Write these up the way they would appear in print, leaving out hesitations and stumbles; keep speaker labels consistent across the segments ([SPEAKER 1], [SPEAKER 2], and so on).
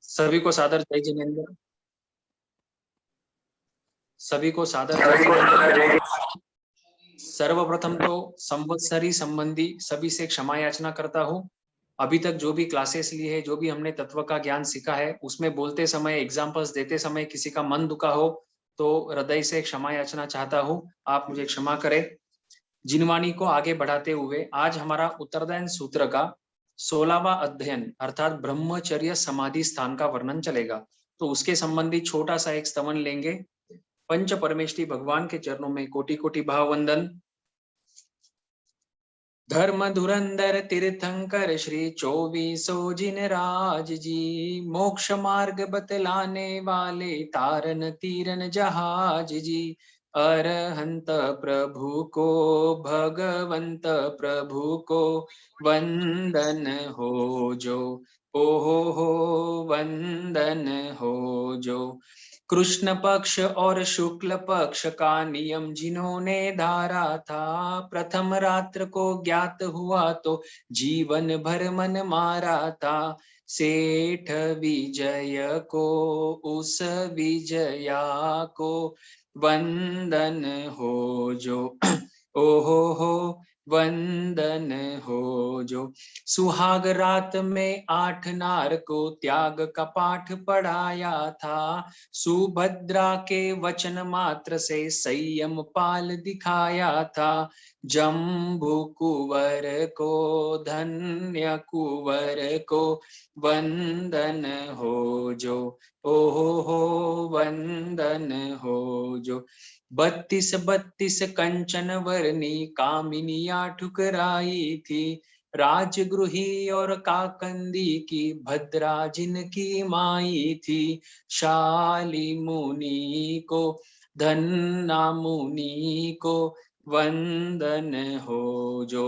[SPEAKER 1] सभी को सादर जय जिनेन्द्र। सभी को सादर जय जिनेन्द्र। सर्वप्रथम तो संवत्सरी संबंधी सभी से क्षमा याचना करता हूँ। अभी तक जो भी क्लासेस ली है, जो भी हमने तत्व का ज्ञान सीखा है, उसमें बोलते समय, एग्जाम्पल्स देते समय किसी का मन दुखा हो तो हृदय से क्षमा याचना चाहता हूँ, आप मुझे क्षमा करें। जिनवाणी को आगे बढ़ाते हुए आज हमारा उत्तरदायन सूत्र का 16वां अध्ययन अर्थात ब्रह्मचर्य समाधि स्थान का वर्णन चलेगा। तो उसके संबंधी छोटा सा एक स्तवन लेंगे। पंच परमेष्ठी भगवान के चरणों में कोटि कोटि भाव वंदन। धर्म धुरंधर तीर्थंकर श्री 24 जिनराज जी, मोक्ष मार्ग बतलाने वाले तारन तीरन जहाज जी, अरहंत प्रभु को भगवंत प्रभु को वंदन हो जो, हो वंदन हो जो। कृष्ण पक्ष और शुक्ल पक्ष का नियम जिन्होंने धारा था, प्रथम रात्र को ज्ञात हुआ तो जीवन भर मन मारा था। सेठ विजय को उस विजया को वंदन हो जो, ओहो हो वंदन हो जो। सुहाग रात में 8 नार को त्याग का पाठ पढ़ाया था, सुभद्रा के वचन मात्र से संयम पाल दिखाया था। जम्बू कुंवर को धन्य कुंवर को वंदन हो जो, हो वंदन हो जो। 32 कंचन वर्णी कामिनिया ठुकराई थी, राजगृही और काकंदी की भद्रा जिनकी माई थी। शाली मुनि को धन्ना मुनि को वंदन हो जो,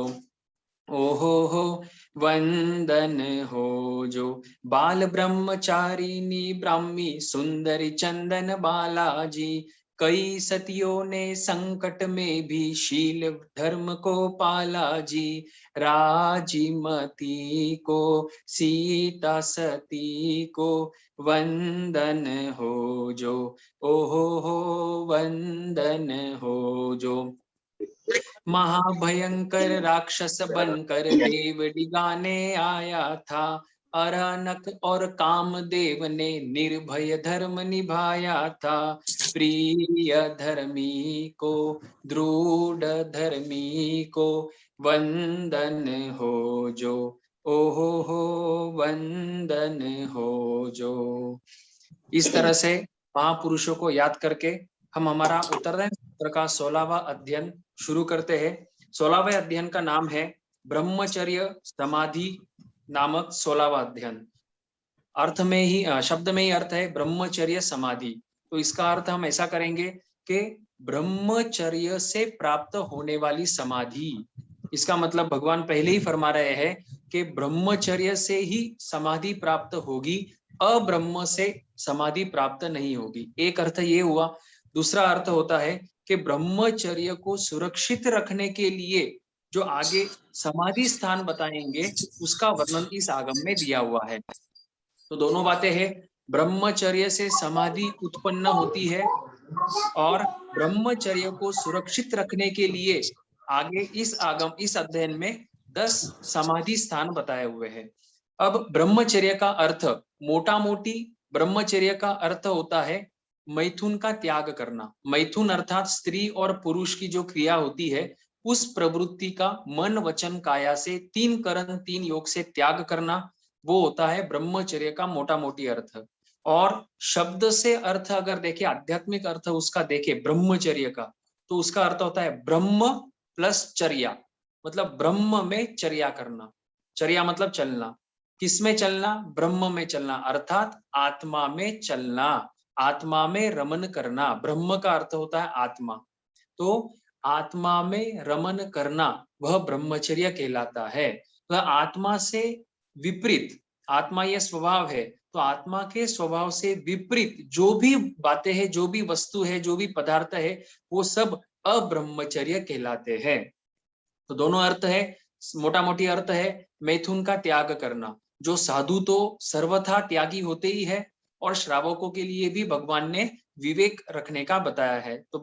[SPEAKER 1] ओहो वंदन हो जो। बाल ब्रह्मचारिणी ब्राह्मी सुंदरी चंदन बालाजी, कई सतियों ने संकट में भी शील धर्म को पाला जी। राजीमती को सीता सती को वंदन हो जो, ओहो वंदन हो जो। महाभयंकर राक्षस बनकर देव डिगाने आया था, अरनक और कामदेव ने निर्भय धर्म निभाया था। प्रिय धर्मी को दृढ़ धर्मी को वंदन हो जो, ओहो वंदन हो जो। इस तरह से महापुरुषों को याद करके हम हमारा उत्तरदायन सूत्र का 16वां अध्ययन शुरू करते हैं। 16वें अध्ययन का नाम है ब्रह्मचर्य समाधि नामक 16वां अध्ययन। अर्थ में ही, शब्द में ही अर्थ है ब्रह्मचर्य समाधि। तो इसका अर्थ हम ऐसा करेंगे कि ब्रह्मचर्य से प्राप्त होने वाली समाधि। इसका मतलब भगवान पहले ही फरमा रहे हैं कि ब्रह्मचर्य से ही समाधि प्राप्त होगी, अब्रह्म से समाधि प्राप्त नहीं होगी। एक अर्थ ये हुआ। दूसरा अर्थ होता है कि ब्रह्मचर्य को सुरक्षित रखने के लिए जो आगे समाधि स्थान बताएंगे उसका वर्णन इस आगम में दिया हुआ है। तो दोनों बातें हैं, ब्रह्मचर्य से समाधि उत्पन्न होती है और ब्रह्मचर्य को सुरक्षित रखने के लिए आगे इस अध्ययन में 10 समाधि स्थान बताए हुए हैं। अब ब्रह्मचर्य का अर्थ मोटा मोटी ब्रह्मचर्य का अर्थ होता है मैथुन का त्याग करना। मैथुन अर्थात स्त्री और पुरुष की जो क्रिया होती है उस प्रवृत्ति का मन वचन काया से 3 करण 3 योग से त्याग करना, वो होता है ब्रह्मचर्य का मोटा मोटी अर्थ। और शब्द से अर्थ अगर देखें, आध्यात्मिक अर्थ उसका देखें ब्रह्मचर्य का, तो उसका अर्थ होता है ब्रह्म प्लस चर्या, मतलब ब्रह्म में चर्या करना। चर्या मतलब चलना। किसमें चलना? ब्रह्म में चलना, अर्थात आत्मा में चलना, आत्मा में रमन करना। ब्रह्म का अर्थ होता है आत्मा, तो आत्मा में रमन करना वह ब्रह्मचर्य कहलाता है। वह आत्मा से विपरीत, आत्मा यह स्वभाव है, तो आत्मा के स्वभाव से विपरीत जो भी बातें हैं, जो भी वस्तु है, जो भी पदार्थ है, वो सब अब्रह्मचर्य कहलाते हैं। तो दोनों अर्थ है, मोटा मोटी अर्थ है मैथुन का त्याग करना। जो साधु तो सर्वथा त्यागी होते ही है, और श्रावकों के लिए भी भगवान ने विवेक रखने का बताया है। तो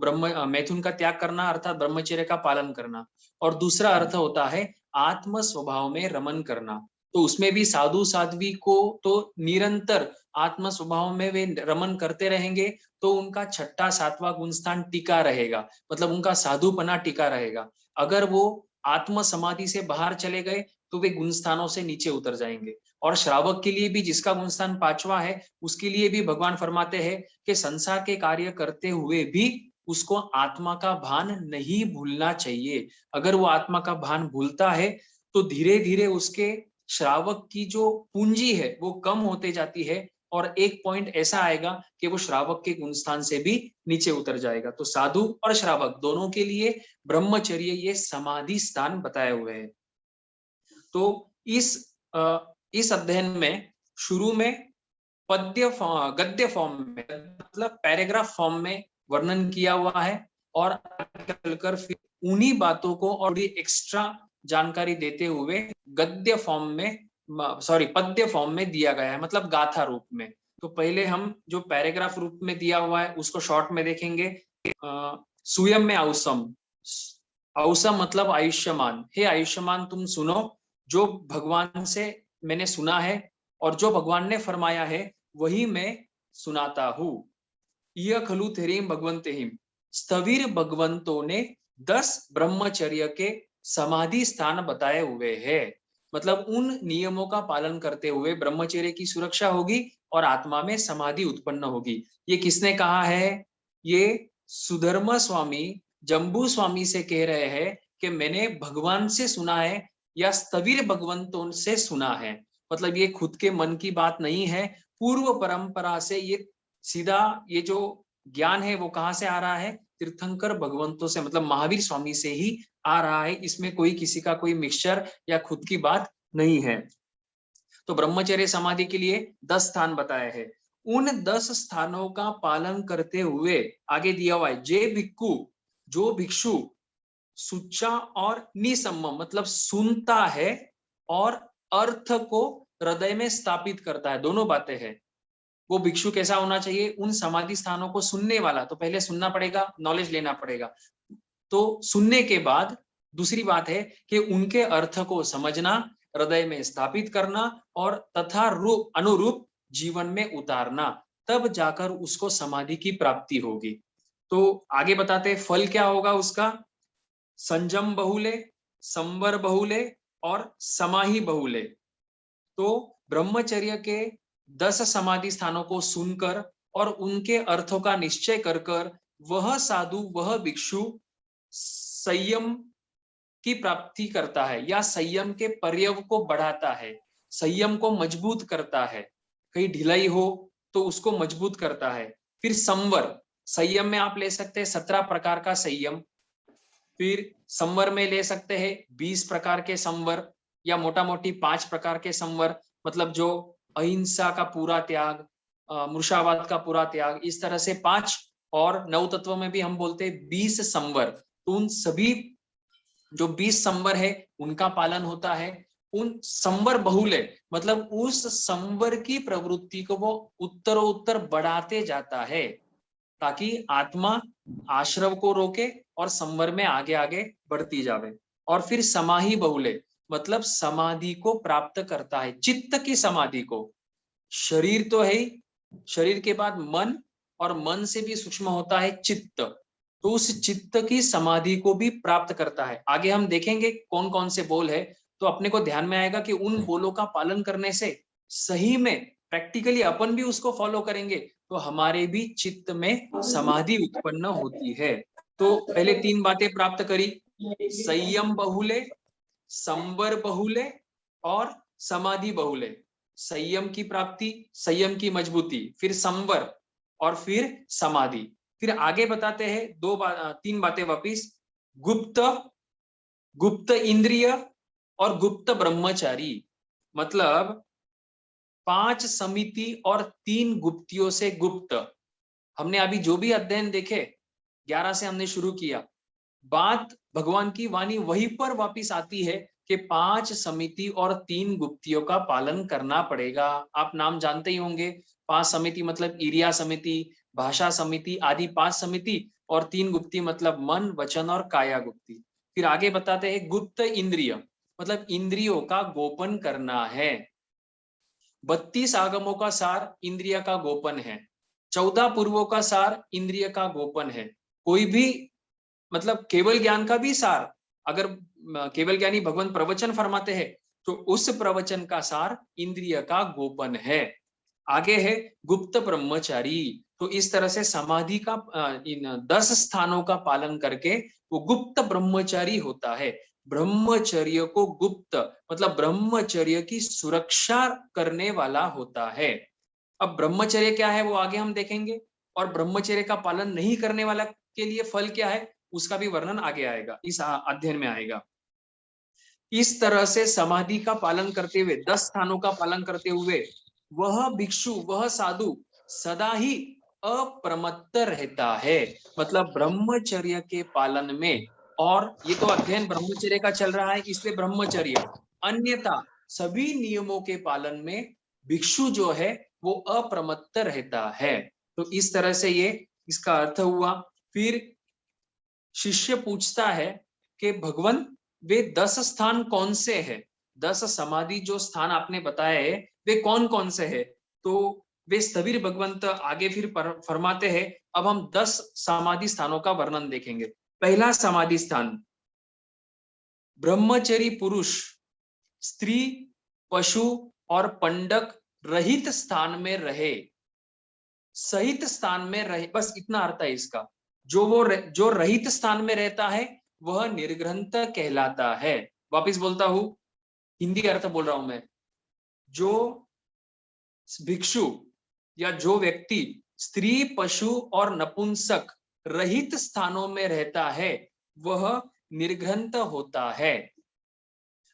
[SPEAKER 1] मैथुन का त्याग करना अर्थात ब्रह्मचर्य का पालन करना, और दूसरा अर्थ होता है आत्म स्वभाव में रमन करना। तो उसमें भी साधु साध्वी को तो निरंतर आत्म स्वभाव में वे रमन करते रहेंगे, तो उनका छठा सातवां गुण स्थान टिका रहेगा, मतलब उनका साधुपना टिका रहेगा। अगर वो आत्म समाधि से बाहर चले गए तो वे गुण स्थानों से नीचे उतर जाएंगे। और श्रावक के लिए भी, जिसका गुण स्थान 5वां है, उसके लिए भी भगवान फरमाते हैं कि संसार के कार्य करते हुए भी उसको आत्मा का भान नहीं भूलना चाहिए। अगर वो आत्मा का भान भूलता है तो धीरे धीरे उसके श्रावक की जो पूंजी है वो कम होते जाती है, और एक पॉइंट ऐसा आएगा कि वो श्रावक के गुण स्थान से भी नीचे उतर जाएगा। तो साधु और श्रावक दोनों के लिए ब्रह्मचर्य ये समाधि स्थान बताए हुए हैं। तो इस अध्ययन में शुरू में गद्य फॉर्म में, मतलब पैराग्राफ फॉर्म में वर्णन किया हुआ है, और चलकर फिर उन्हीं बातों को और भी एक्स्ट्रा जानकारी देते हुए पद्य फॉर्म में दिया गया है, मतलब गाथा रूप में। तो पहले हम जो पैराग्राफ रूप में दिया हुआ है उसको शॉर्ट में देखेंगे। सुयम में औसम, औसम मतलब आयुष्यमान। हे आयुष्यमान, तुम सुनो जो भगवान से मैंने सुना है, और जो भगवान ने फरमाया है वही मैं सुनाता हूँ। यह खलु थेरीम भगवंते हिम, स्थविर भगवंतों ने 10 ब्रह्मचर्य के समाधि स्थान बताए हुए हैं। मतलब उन नियमों का पालन करते हुए ब्रह्मचर्य की सुरक्षा होगी और आत्मा में समाधि उत्पन्न होगी। ये किसने कहा है? ये सुधर्म स्वामी जम्बू स्वामी से कह रहे हैं कि मैंने भगवान से सुना है या स्थविर भगवंतों से सुना है। मतलब ये खुद के मन की बात नहीं है, पूर्व परंपरा से ये सीधा ये जो ज्ञान है वो कहाँ से आ रहा है? तीर्थंकर भगवंतों से, मतलब महावीर स्वामी से ही आ रहा है। इसमें कोई किसी का कोई मिक्सचर या खुद की बात नहीं है। तो ब्रह्मचर्य समाधि के लिए 10 स्थान बताए हैं। उन 10 स्थानों का पालन करते हुए आगे दिया हुआ है, जे भिक्खु, जो भिक्षु सुच्चा और निसम्मम, मतलब सुनता है और अर्थ को हृदय में स्थापित करता है, दोनों बातें हैं। वो भिक्षु कैसा होना चाहिए? उन समाधि स्थानों को सुनने वाला। तो पहले सुनना पड़ेगा, नॉलेज लेना पड़ेगा। तो सुनने के बाद दूसरी बात है कि उनके अर्थ को समझना, हृदय में स्थापित करना और तथा रूप अनुरूप जीवन में उतारना, तब जाकर उसको समाधि की प्राप्ति होगी। तो आगे बताते फल क्या होगा उसका? संजम बहुले, संवर बहुले और समाहि बहुले। तो ब्रह्मचर्य के 10 समाधि स्थानों को सुनकर और उनके अर्थों का निश्चय कर कर वह साधु, वह भिक्षु संयम की प्राप्ति करता है या संयम के पर्यव को बढ़ाता है, संयम को मजबूत करता है। कहीं ढिलाई हो तो उसको मजबूत करता है। फिर संवर, संयम में आप ले सकते हैं 17 प्रकार का संयम। फिर संवर में ले सकते हैं 20 प्रकार के संवर, या मोटा मोटी 5 प्रकार के संवर, मतलब जो अहिंसा का पूरा त्याग, मूर्छावाद का पूरा त्याग, इस तरह से 5। और नव तत्व में भी हम बोलते हैं 20 संवर। तो उन सभी जो 20 संवर है उनका पालन होता है। उन संवर बहुले, मतलब उस संवर की प्रवृत्ति को वो उत्तरोत्तर बढ़ाते जाता है, ताकि आत्मा आश्रव को रोके और संवर में आगे आगे बढ़ती जावे। और फिर समाहि बहुले, मतलब समाधि को प्राप्त करता है, चित्त की समाधि को। शरीर तो है ही, शरीर के बाद मन, और मन से भी सूक्ष्म होता है चित्त। तो उस चित्त की समाधि को भी प्राप्त करता है। आगे हम देखेंगे कौन कौन से बोल है, तो अपने को ध्यान में आएगा कि उन बोलों का पालन करने से सही में प्रैक्टिकली अपन भी उसको फॉलो करेंगे तो हमारे भी चित्त में समाधि उत्पन्न होती है। तो पहले 3 बातें प्राप्त करी, संयम बहुले, संवर बहुले और समाधि बहुले। संयम की प्राप्ति, संयम की मजबूती, फिर संवर और फिर समाधि। फिर आगे बताते हैं 3 बातें वापिस, गुप्त इंद्रिय और गुप्त ब्रह्मचारी। मतलब 5 समिति और 3 गुप्तियों से गुप्त। हमने अभी जो भी अध्ययन देखे 11 से हमने शुरू किया, बात भगवान की वाणी वहीं पर वापिस आती है कि 5 समिति और 3 गुप्तियों का पालन करना पड़ेगा। आप नाम जानते ही होंगे। 5 समिति मतलब इरिया समिति, भाषा समिति आदि 5 समिति, और 3 गुप्ती मतलब मन, वचन और काया गुप्ती। फिर आगे बताते हैं गुप्त इंद्रिय मतलब इंद्रियों का गोपन करना है। 32 आगमों का सार इंद्रिय का गोपन है। 14 पूर्वों का सार इंद्रिय का गोपन है। कोई भी मतलब केवल ज्ञान का भी सार, अगर केवल ज्ञानी भगवान प्रवचन फरमाते हैं तो उस प्रवचन का सार इंद्रिय का गोपन है। आगे है गुप्त ब्रह्मचारी। तो इस तरह से समाधि का इन 10 स्थानों का पालन करके वो गुप्त ब्रह्मचारी होता है। ब्रह्मचर्य को गुप्त मतलब ब्रह्मचर्य की सुरक्षा करने वाला होता है। अब ब्रह्मचर्य क्या है वो आगे हम देखेंगे, और ब्रह्मचर्य का पालन नहीं करने वाला के लिए फल क्या है उसका भी वर्णन आगे आएगा, इस अध्ययन में आएगा। इस तरह से समाधि का पालन करते हुए 10 स्थानों का पालन करते हुए वह भिक्षु वह साधु सदा ही अप्रमत्त रहता है। मतलब ब्रह्मचर्य के पालन में, और ये तो अध्ययन ब्रह्मचर्य का चल रहा है इसलिए ब्रह्मचर्य, अन्यथा सभी नियमों के पालन में भिक्षु जो है वो अप्रमत्त रहता है। तो इस तरह से ये इसका अर्थ हुआ। फिर शिष्य पूछता है कि भगवान वे 10 स्थान कौन से हैं? 10 समाधि जो स्थान आपने बताए है वे कौन कौन से हैं? तो वे स्थविर भगवंत आगे फिर फरमाते हैं। अब हम 10 समाधि स्थानों का वर्णन देखेंगे। पहला समाधि स्थान, ब्रह्मचरी पुरुष स्त्री पशु और पंडक रहित स्थान में रहे, सहित स्थान में रहे, बस इतना अर्थ है इसका। जो रहित स्थान में रहता है वह निर्ग्रंथ कहलाता है। वापिस बोलता हूं, हिंदी अर्थ बोल रहा हूं मैं। जो भिक्षु या जो व्यक्ति स्त्री पशु और नपुंसक रहित स्थानों में रहता है वह निर्ग्रंथ होता है।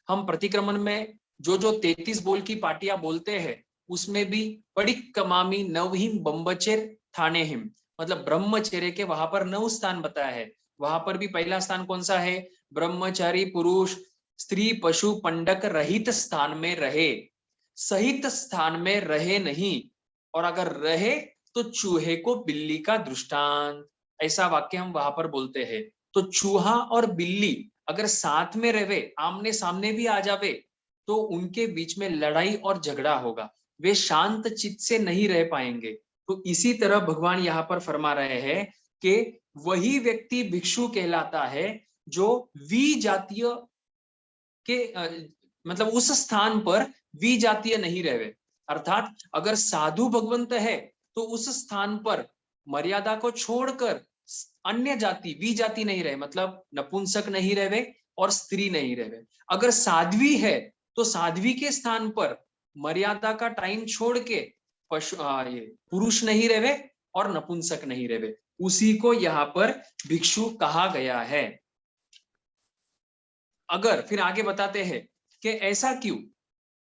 [SPEAKER 1] हम प्रतिक्रमण में जो 33 बोल की पाटियां बोलते हैं उसमें भी पड़िक कमामी नवहिम बम्बचेर थाने हिम मतलब ब्रह्मचर्य के वहां पर 9 स्थान बताया है। वहां पर भी पहला स्थान कौन सा है? ब्रह्मचारी पुरुष स्त्री पशु पंडक रहित स्थान में रहे, सहित स्थान में रहे नहीं, और अगर रहे तो चूहे को बिल्ली का दृष्टांत, ऐसा वाक्य हम वहां पर बोलते हैं। तो चूहा और बिल्ली अगर साथ में रहे, आमने सामने भी आ जावे, तो उनके बीच में लड़ाई और झगड़ा होगा, वे शांत चित्त से नहीं रह पाएंगे। तो इसी तरह भगवान यहाँ पर फरमा रहे हैं कि वही व्यक्ति भिक्षु कहलाता है जो विजातीय के मतलब उस स्थान पर विजातीय नहीं रहे। अर्थात अगर साधु भगवंत है तो उस स्थान पर मर्यादा को छोड़कर अन्य जाति विजाति नहीं रहे, मतलब नपुंसक नहीं रहे और स्त्री नहीं रहे। अगर साध्वी है तो साध्वी के स्थान पर मर्यादा का टाइम छोड़ के ये पुरुष नहीं रहे और नपुंसक नहीं रहे, उसी को यहाँ पर भिक्षु कहा गया है। अगर फिर आगे बताते हैं कि ऐसा क्यों,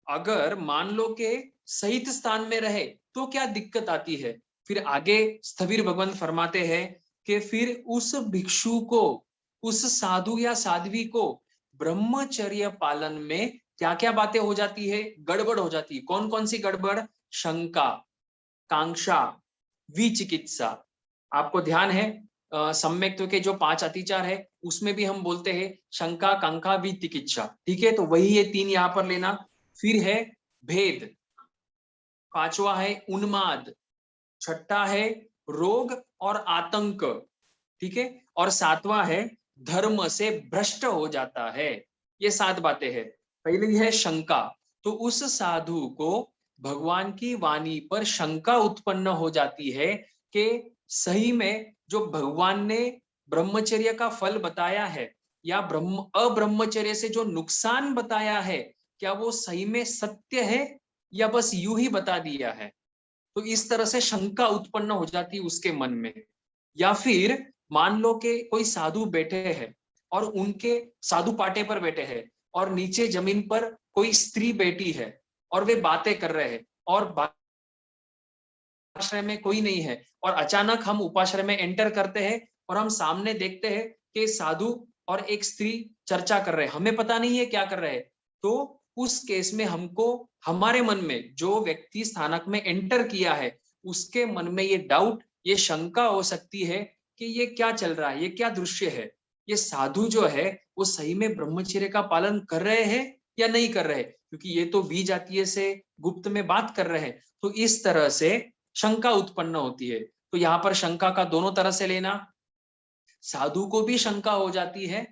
[SPEAKER 1] अगर मान लो के सहित स्थान में रहे तो क्या दिक्कत आती है। फिर आगे स्थविर भगवान फरमाते हैं कि फिर उस भिक्षु को, उस साधु या साध्वी को ब्रह्मचर्य पालन में क्या क्या बातें हो जाती है, गड़बड़ हो जाती है। कौन कौन सी गड़बड़? शंका, कांक्षा, विचिकित्सा। आपको ध्यान है सम्यक्त्व के जो 5 अतिचार है उसमें भी हम बोलते हैं शंका कांक्षा विचिकित्सा, ठीक है। तो वही ये 3 यहाँ पर लेना। फिर है भेद, 5वां है उन्माद, 6ठा है रोग और आतंक, ठीक है, और 7वां है धर्म से भ्रष्ट हो जाता है। ये 7 बातें हैं। पहली है शंका, तो उस साधु को भगवान की वाणी पर शंका उत्पन्न हो जाती है कि सही में जो भगवान ने ब्रह्मचर्य का फल बताया है या अब्रह्मचर्य से जो नुकसान बताया है, क्या वो सही में सत्य है या बस यूं ही बता दिया है। तो इस तरह से शंका उत्पन्न हो जाती है उसके मन में। या फिर मान लो कि कोई साधु बैठे हैं और उनके साधु पाटे पर बैठे हैं और नीचे जमीन पर कोई स्त्री बैठी है और वे बातें कर रहे हैं और उपाश्रय में कोई नहीं है, और अचानक हम उपाश्रय में एंटर करते हैं और हम सामने देखते हैं कि साधु और एक स्त्री चर्चा कर रहे हैं, हमें पता नहीं है क्या कर रहे हैं, तो उस केस में हमको हमारे मन में जो व्यक्ति स्थानक में एंटर किया है उसके मन में ये डाउट, ये शंका हो सकती है कि ये क्या चल रहा है, ये क्या दृश्य है, ये साधु जो है वो सही में ब्रह्मचर्य का पालन कर रहे हैं या नहीं कर रहे, क्योंकि ये तो विजातीय से गुप्त में बात कर रहे हैं। तो इस तरह से शंका उत्पन्न होती है। तो यहाँ पर शंका का दोनों तरह से लेना, साधु को भी शंका हो जाती है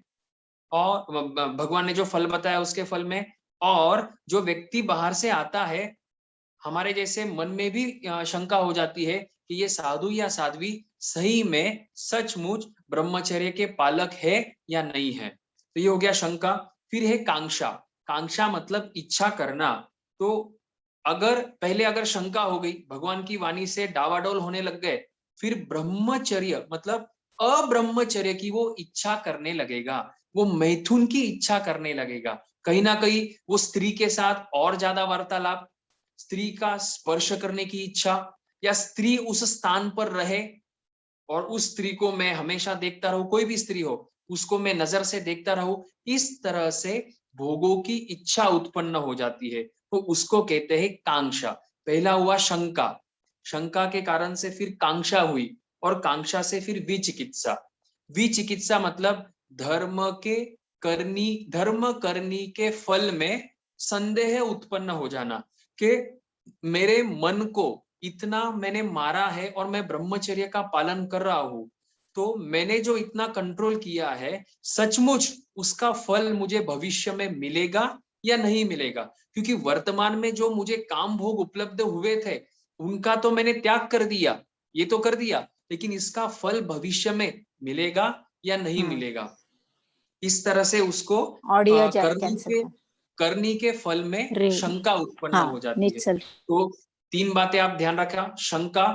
[SPEAKER 1] और भगवान ने जो फल बताया उसके फल में, और जो व्यक्ति बाहर से आता है हमारे जैसे मन में भी शंका हो जाती है कि ये साधु या साध्वी सही में सचमुच ब्रह्मचर्य के पालक है या नहीं है। तो ये हो गया शंका। फिर है कांक्षा। कांक्षा मतलब इच्छा करना। तो अगर शंका हो गई, भगवान की वाणी से डावाडोल होने लग गए, फिर ब्रह्मचर्य मतलब अब्रह्मचर्य की वो इच्छा करने लगेगा, वो मैथुन की इच्छा करने लगेगा, कहीं ना कहीं वो स्त्री के साथ और ज्यादा वार्तालाप, स्त्री का स्पर्श करने की इच्छा, या स्त्री उस स्थान पर रहे और उस स्त्री को मैं हमेशा देखता रहूं, कोई भी स्त्री हो उसको मैं नजर से देखता रहूं, इस तरह से भोगों की इच्छा उत्पन्न हो जाती है। तो उसको कहते हैं कांक्षा। पहला हुआ शंका, शंका के कारण से फिर कांक्षा हुई, और कांक्षा से फिर विचिकित्सा। विचिकित्सा मतलब धर्म करनी के फल में संदेह उत्पन्न हो जाना कि मेरे मन को इतना मैंने मारा है और मैं ब्रह्मचर्य का पालन कर रहा हूं, तो मैंने जो इतना कंट्रोल किया है सचमुच उसका फल मुझे भविष्य में मिलेगा या नहीं मिलेगा, क्योंकि वर्तमान में जो मुझे काम भोग उपलब्ध हुए थे उनका तो मैंने त्याग कर दिया, ये तो कर दिया, लेकिन इसका फल भविष्य में मिलेगा या नहीं मिलेगा। इस तरह से उसको
[SPEAKER 2] ऑडियो
[SPEAKER 1] करनी के फल में शंका उत्पन्न हो जाती है। तो 3 बातें आप ध्यान रखा, शंका,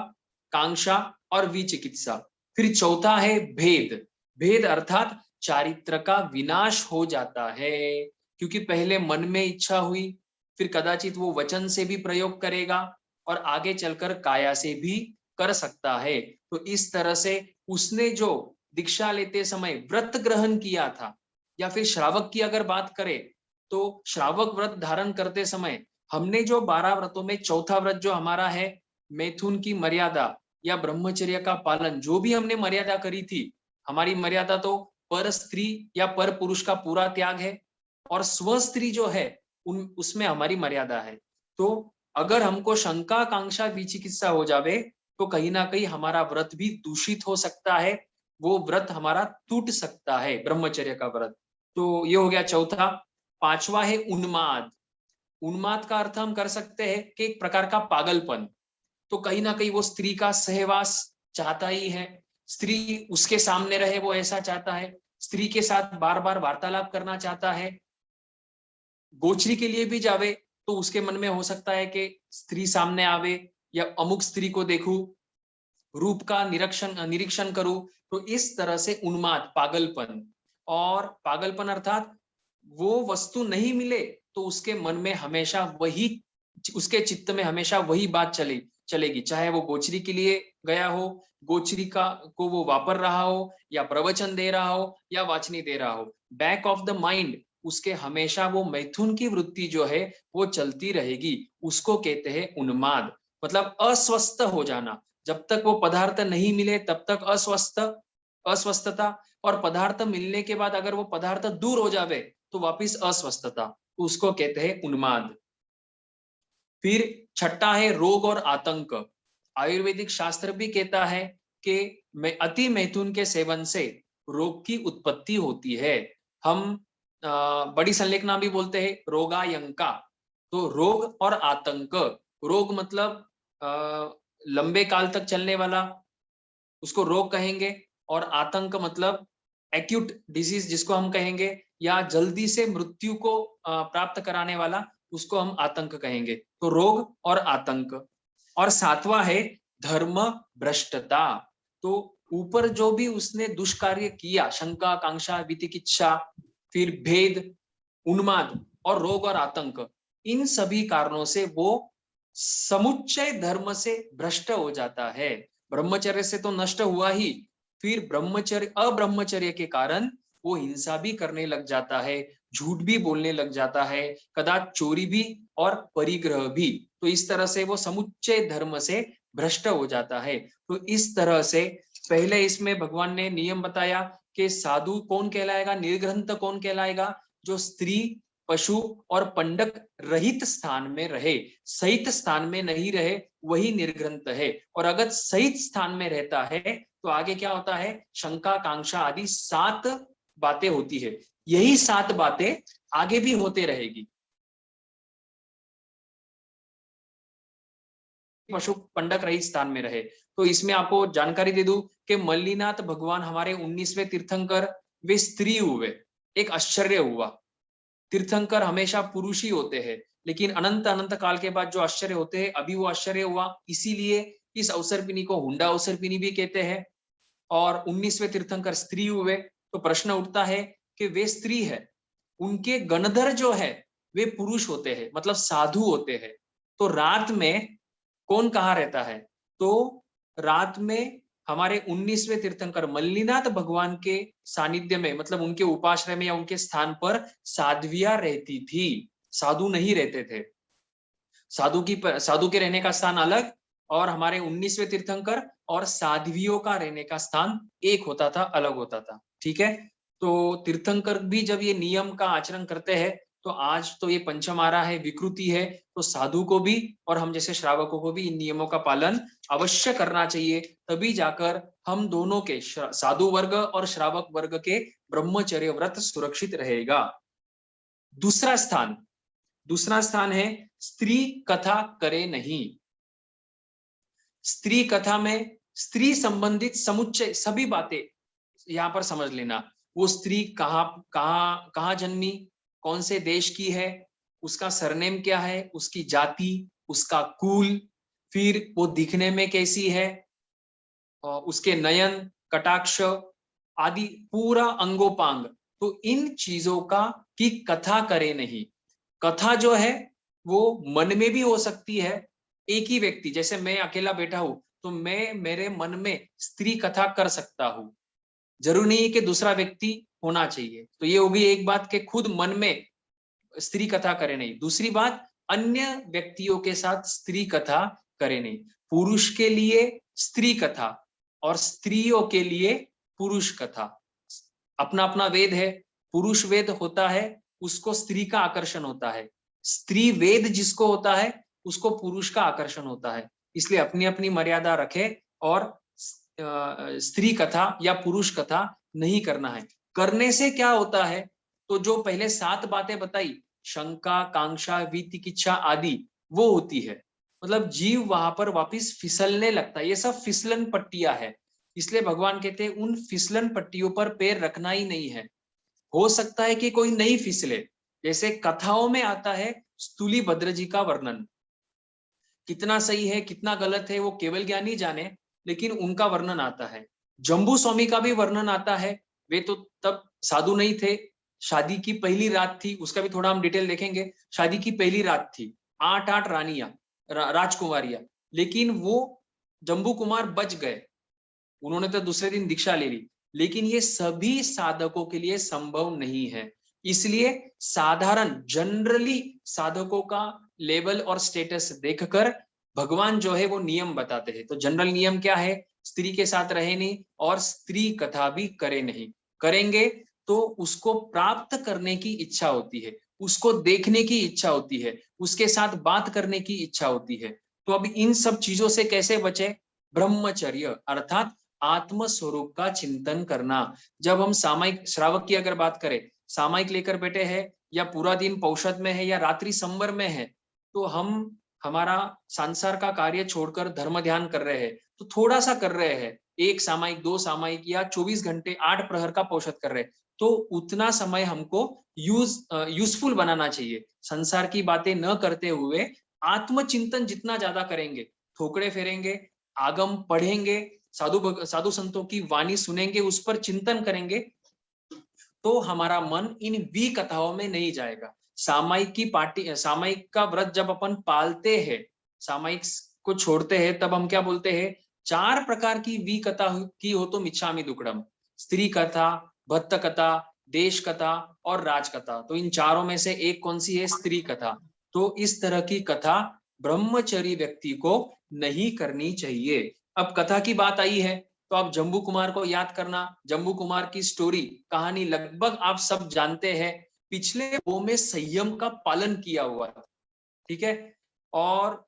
[SPEAKER 1] कांक्षा और विचिकित्सा। फिर चौथा है भेद। भेद अर्थात चारित्र का विनाश हो जाता है, क्योंकि पहले मन में इच्छा हुई, फिर कदाचित वो वचन से भी प्रयोग करेगा और आगे चलकर काया से भी कर सकता है। तो इस तरह से उसने जो दीक्षा लेते समय व्रत ग्रहण किया था, या फिर श्रावक की अगर बात करें तो श्रावक व्रत धारण करते समय हमने जो 12 व्रतों में चौथा व्रत जो हमारा है मैथुन की मर्यादा या ब्रह्मचर्य का पालन, जो भी हमने मर्यादा करी थी, हमारी मर्यादा तो पर स्त्री या पर पुरुष का पूरा त्याग है, और स्व स्त्री जो है उसमें हमारी मर्यादा है। तो अगर हमको शंका कांक्षा विचिकित्सा हो जावे तो कहीं ना कहीं हमारा व्रत भी दूषित हो सकता है, वो व्रत हमारा टूट सकता है, ब्रह्मचर्य का व्रत। तो ये हो गया चौथा। पांचवा है उन्माद। उन्माद का अर्थ हम कर सकते हैं कि एक प्रकार का पागलपन। तो कहीं ना कहीं वो स्त्री का सहवास चाहता ही है, स्त्री उसके सामने रहे वो ऐसा चाहता है, स्त्री के साथ बार बार वार्तालाप करना चाहता है, गोचरी के लिए भी जावे तो उसके मन में हो सकता है कि स्त्री सामने आवे या अमुक स्त्री को देखूं, रूप का निरीक्षण करूं। तो इस तरह से उन्माद, पागलपन, और पागलपन अर्थात वो वस्तु नहीं मिले तो उसके मन में हमेशा वही, उसके चित्त में हमेशा वही बात चलेगी, चाहे वो गोचरी के लिए गया हो, गोचरी को वो वापर रहा हो, या प्रवचन दे रहा हो, या वाचनी दे रहा हो, बैक ऑफ द माइंड उसके हमेशा वो मैथुन की वृत्ति जो है वो चलती रहेगी। उसको कहते हैं उन्माद, मतलब अस्वस्थ हो जाना। जब तक वो पदार्थ नहीं मिले तब तक अस्वस्थता, और पदार्थ मिलने के बाद अगर वो पदार्थ दूर हो जावे तो वापिस अस्वस्थता, तो उसको कहते हैं उन्माद। फिर छठा है रोग और आतंक। आयुर्वेदिक शास्त्र भी कहता है कि अति मैथुन के सेवन से रोग की उत्पत्ति होती है। हम बड़ी संलेखना भी बोलते हैं रोगायंका। तो रोग और आतंक, रोग मतलब लंबे काल तक चलने वाला, उसको रोग कहेंगे, और आतंक मतलब एक्यूट डिजीज जिसको हम कहेंगे, या जल्दी से मृत्यु को प्राप्त कराने वाला, उसको हम आतंक कहेंगे। तो रोग और आतंक। और सातवां है धर्म भ्रष्टता। तो ऊपर जो भी उसने दुष्कार्य किया, शंका कांक्षा विचिकित्सा, फिर भेद, उन्माद और रोग और आतंक, इन सभी कारणों से वो समुच्चय धर्म से भ्रष्ट हो जाता है। ब्रह्मचर्य से तो नष्ट हुआ ही, फिर अब्रह्मचर्य के कारण वो हिंसा भी करने लग जाता है, झूठ भी बोलने लग जाता है, कदाच चोरी भी और परिग्रह भी। तो इस तरह से वो समुच्चय धर्म से भ्रष्ट हो जाता है। तो इस तरह से पहले इसमें भगवान ने नियम बताया कि साधु कौन कहलाएगा, निर्ग्रंथ कौन कहलाएगा, जो स्त्री, पशु और पंडक रहित स्थान में रहे, सहित स्थान में नहीं रहे, वही निर्ग्रंथ है। और अगर सहित स्थान में रहता है तो आगे क्या होता है, शंका, कांक्षा आदि 7 बातें होती है। यही 7 बातें आगे भी होते रहेगी। पशु पंडक रहित स्थान में रहे। तो इसमें आपको जानकारी दे दूं कि मल्लीनाथ भगवान हमारे 19वें तीर्थंकर, वे स्त्री हुए। एक आश्चर्य हुआ, तीर्थंकर हमेशा पुरुष ही होते हैं, लेकिन अनंत अनंत काल के बाद जो आश्चर्य होते हैं, अभी वो आश्चर्य हुआ। इसीलिए इस अवसरपिनी को हुंडा अवसरपिनी भी कहते हैं। और 19वें तीर्थंकर स्त्री हुए। तो प्रश्न उठता है कि वे स्त्री है, उनके गणधर जो है वे पुरुष होते हैं, मतलब साधु होते हैं। तो रात में कौन कहाँ रहता है, तो रात में हमारे 19वें तीर्थंकर मल्लीनाथ भगवान के सानिध्य में, मतलब उनके उपाश्रय में या उनके स्थान पर साध्वियां रहती थी, साधु नहीं रहते थे। साधु के रहने का स्थान अलग, और हमारे 19वें तीर्थंकर और साध्वियों का रहने का स्थान एक होता था, अलग होता था। ठीक है। तो तीर्थंकर भी जब ये नियम का आचरण करते हैं, तो आज तो ये पंचम आ रहा है, विकृति है, तो साधु को भी और हम जैसे श्रावकों को भी इन नियमों का पालन अवश्य करना चाहिए। तभी जाकर हम दोनों के, साधु वर्ग और श्रावक वर्ग के ब्रह्मचर्य व्रत सुरक्षित रहेगा। दूसरा स्थान है स्त्री कथा करे नहीं। स्त्री कथा में स्त्री संबंधित समुच्चय सभी बातें यहां पर समझ लेना। वो स्त्री कहाँ जन्मी, कौन से देश की है, उसका सरनेम क्या है, उसकी जाति, उसका कुल, फिर वो दिखने में कैसी है, उसके नयन, कटाक्ष आदि पूरा अंगोपांग। तो इन चीजों की कथा करे नहीं। कथा जो है वो मन में भी हो सकती है। एक ही व्यक्ति, जैसे मैं अकेला बैठा हूं, तो मैं मेरे मन में स्त्री कथा कर सकता हूं, जरूरी नहीं है कि दूसरा व्यक्ति होना चाहिए। तो ये होगी एक बात कि खुद मन में स्त्री कथा करे नहीं। दूसरी बात, अन्य व्यक्तियों के साथ स्त्री कथा करे नहीं। पुरुष के लिए स्त्री कथा और स्त्रियों के लिए पुरुष कथा, अपना अपना वेद है। पुरुष वेद होता है, उसको स्त्री का आकर्षण होता है। स्त्री वेद जिसको होता है, उसको पुरुष का आकर्षण होता है। इसलिए अपनी अपनी मर्यादा रखे और स्त्री कथा या पुरुष कथा नहीं करना है। करने से क्या होता है, तो जो पहले 7 बातें बताई, शंका, कांक्षा, वितिकिच्छा आदि, वो होती है। मतलब जीव वहां पर वापिस फिसलने लगता है। ये सब फिसलन पट्टियां है। इसलिए भगवान कहते हैं उन फिसलन पट्टियों पर पैर रखना ही नहीं है। हो सकता है कि कोई नहीं फिसले। जैसे कथाओं में आता है स्थूली भद्र जी का वर्णन, कितना सही है कितना गलत है वो केवल ज्ञानी जाने, लेकिन उनका वर्णन आता है। जम्बू स्वामी का भी वर्णन आता है। वे तो तब साधु नहीं थे, शादी की पहली रात थी, उसका भी थोड़ा हम डिटेल देखेंगे। शादी की पहली रात थी, 8 रानियां, राजकुमारियां, लेकिन वो जम्बू कुमार बच गए, उन्होंने तो दूसरे दिन दीक्षा ले ली। लेकिन ये सभी साधकों के लिए संभव नहीं है। इसलिए साधारण जनरली साधकों का लेवल और स्टेटस देखकर भगवान जो है वो नियम बताते हैं। तो जनरल नियम क्या है, स्त्री के साथ रहे नहीं और स्त्री कथा भी करे नहीं। करेंगे तो उसको प्राप्त करने की इच्छा होती है, उसको देखने की इच्छा होती है, उसके साथ बात करने की इच्छा होती है। तो अब इन सब चीजों से कैसे बचे, ब्रह्मचर्य अर्थात आत्म स्वरूप का चिंतन करना। जब हम सामायिक श्रावक की अगर बात करें, सामायिक लेकर बैठे हैं या पूरा दिन पौषध में है या रात्रि संवर में है, तो हम हमारा संसार का कार्य छोड़कर धर्म ध्यान कर रहे हैं। तो थोड़ा सा कर रहे हैं, 1 सामायिक 2 सामायिक या 24 घंटे 8 प्रहर का पौषध कर रहे हैं, तो उतना समय हमको यूजफुल बनाना चाहिए। संसार की बातें न करते हुए आत्मचिंतन जितना ज्यादा करेंगे, थोकड़े फेरेंगे, आगम पढ़ेंगे, साधु संतों की वाणी सुनेंगे, उस पर चिंतन करेंगे, तो हमारा मन इन वी कथाओं में नहीं जाएगा। सामायिक का व्रत जब अपन पालते हैं, सामायिक को छोड़ते हैं, तब हम क्या बोलते हैं, 4 प्रकार की वी कथा की हो तो मिच्छामि दुक्कडम, स्त्री कथा, भक्त कथा, देश कथा और राज कथा। तो इन चारों में से एक कौन सी है? स्त्री कथा। तो इस तरह की कथा ब्रह्मचरी व्यक्ति को नहीं करनी चाहिए। अब कथा की बात आई है तो आप जम्बू कुमार को याद करना। जम्बू कुमार की स्टोरी, कहानी लगभग आप सब जानते हैं। पिछले वो में संयम का पालन किया हुआ था, ठीक है। और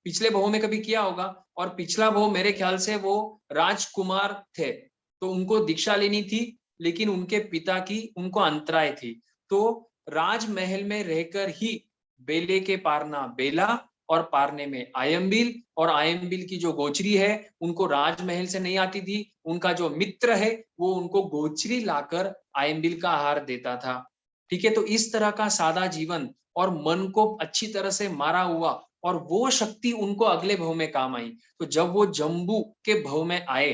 [SPEAKER 1] पिछले भव में कभी किया होगा, और पिछला भव मेरे ख्याल से वो राजकुमार थे, तो उनको दीक्षा लेनी थी, लेकिन उनके पिता की उनको अंतराय थी। तो राजमहल में रहकर ही बेले के पारना बेला और पारने में आयम्बिल, और आयम्बिल की जो गोचरी है उनको राजमहल से नहीं आती थी, उनका जो मित्र है वो उनको गोचरी लाकर आयम्बिल का आहार देता था, ठीक है। तो इस तरह का सादा जीवन और मन को अच्छी तरह से मारा हुआ, और वो शक्ति उनको अगले भव में काम आई। तो जब वो जम्बू के भव में आए,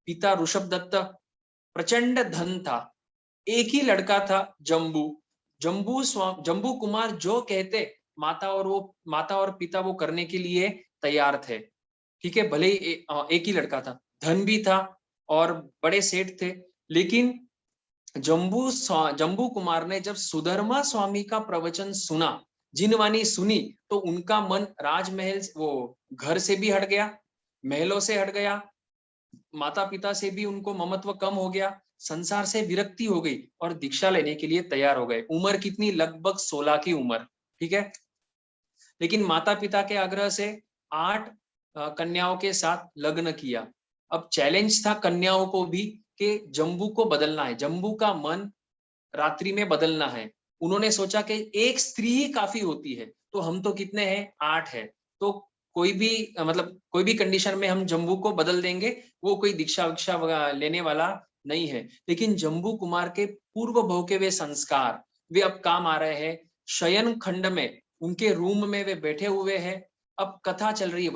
[SPEAKER 1] पिता ऋषभदत्त, प्रचंड धन था, एक ही लड़का था जम्बू। जम्बू कुमार जो कहते माता और पिता वो करने के लिए तैयार थे, ठीक है। भले ही एक ही लड़का था, धन भी था और बड़े सेठ थे, लेकिन जम्बू कुमार ने जब सुधर्मा स्वामी का प्रवचन सुना, जिनवानी सुनी, तो उनका मन राजमहल, वो घर से भी हट गया, महलों से हट गया, माता पिता से भी उनको ममत्व कम हो गया, संसार से विरक्ति हो गई और दीक्षा लेने के लिए तैयार हो गए। उम्र कितनी? लगभग 16 की उम्र, ठीक है। लेकिन माता पिता के आग्रह से 8 कन्याओं के साथ लग्न किया। अब चैलेंज था कन्याओं को भी कि जम्बू को बदलना है, जम्बू का मन रात्रि में बदलना है। उन्होंने सोचा कि एक स्त्री ही काफी होती है, तो हम तो कितने हैं? 8 है, तो कोई भी मतलब कोई भी कंडीशन में हम जम्बू को बदल देंगे, वो कोई दीक्षा विक्षा लेने वाला नहीं है। लेकिन जम्बू कुमार के पूर्व भव के वे संस्कार वे अब काम आ रहे हैं। शयन खंड में उनके रूम में वे बैठे हुए हैं, अब कथा चल रही है,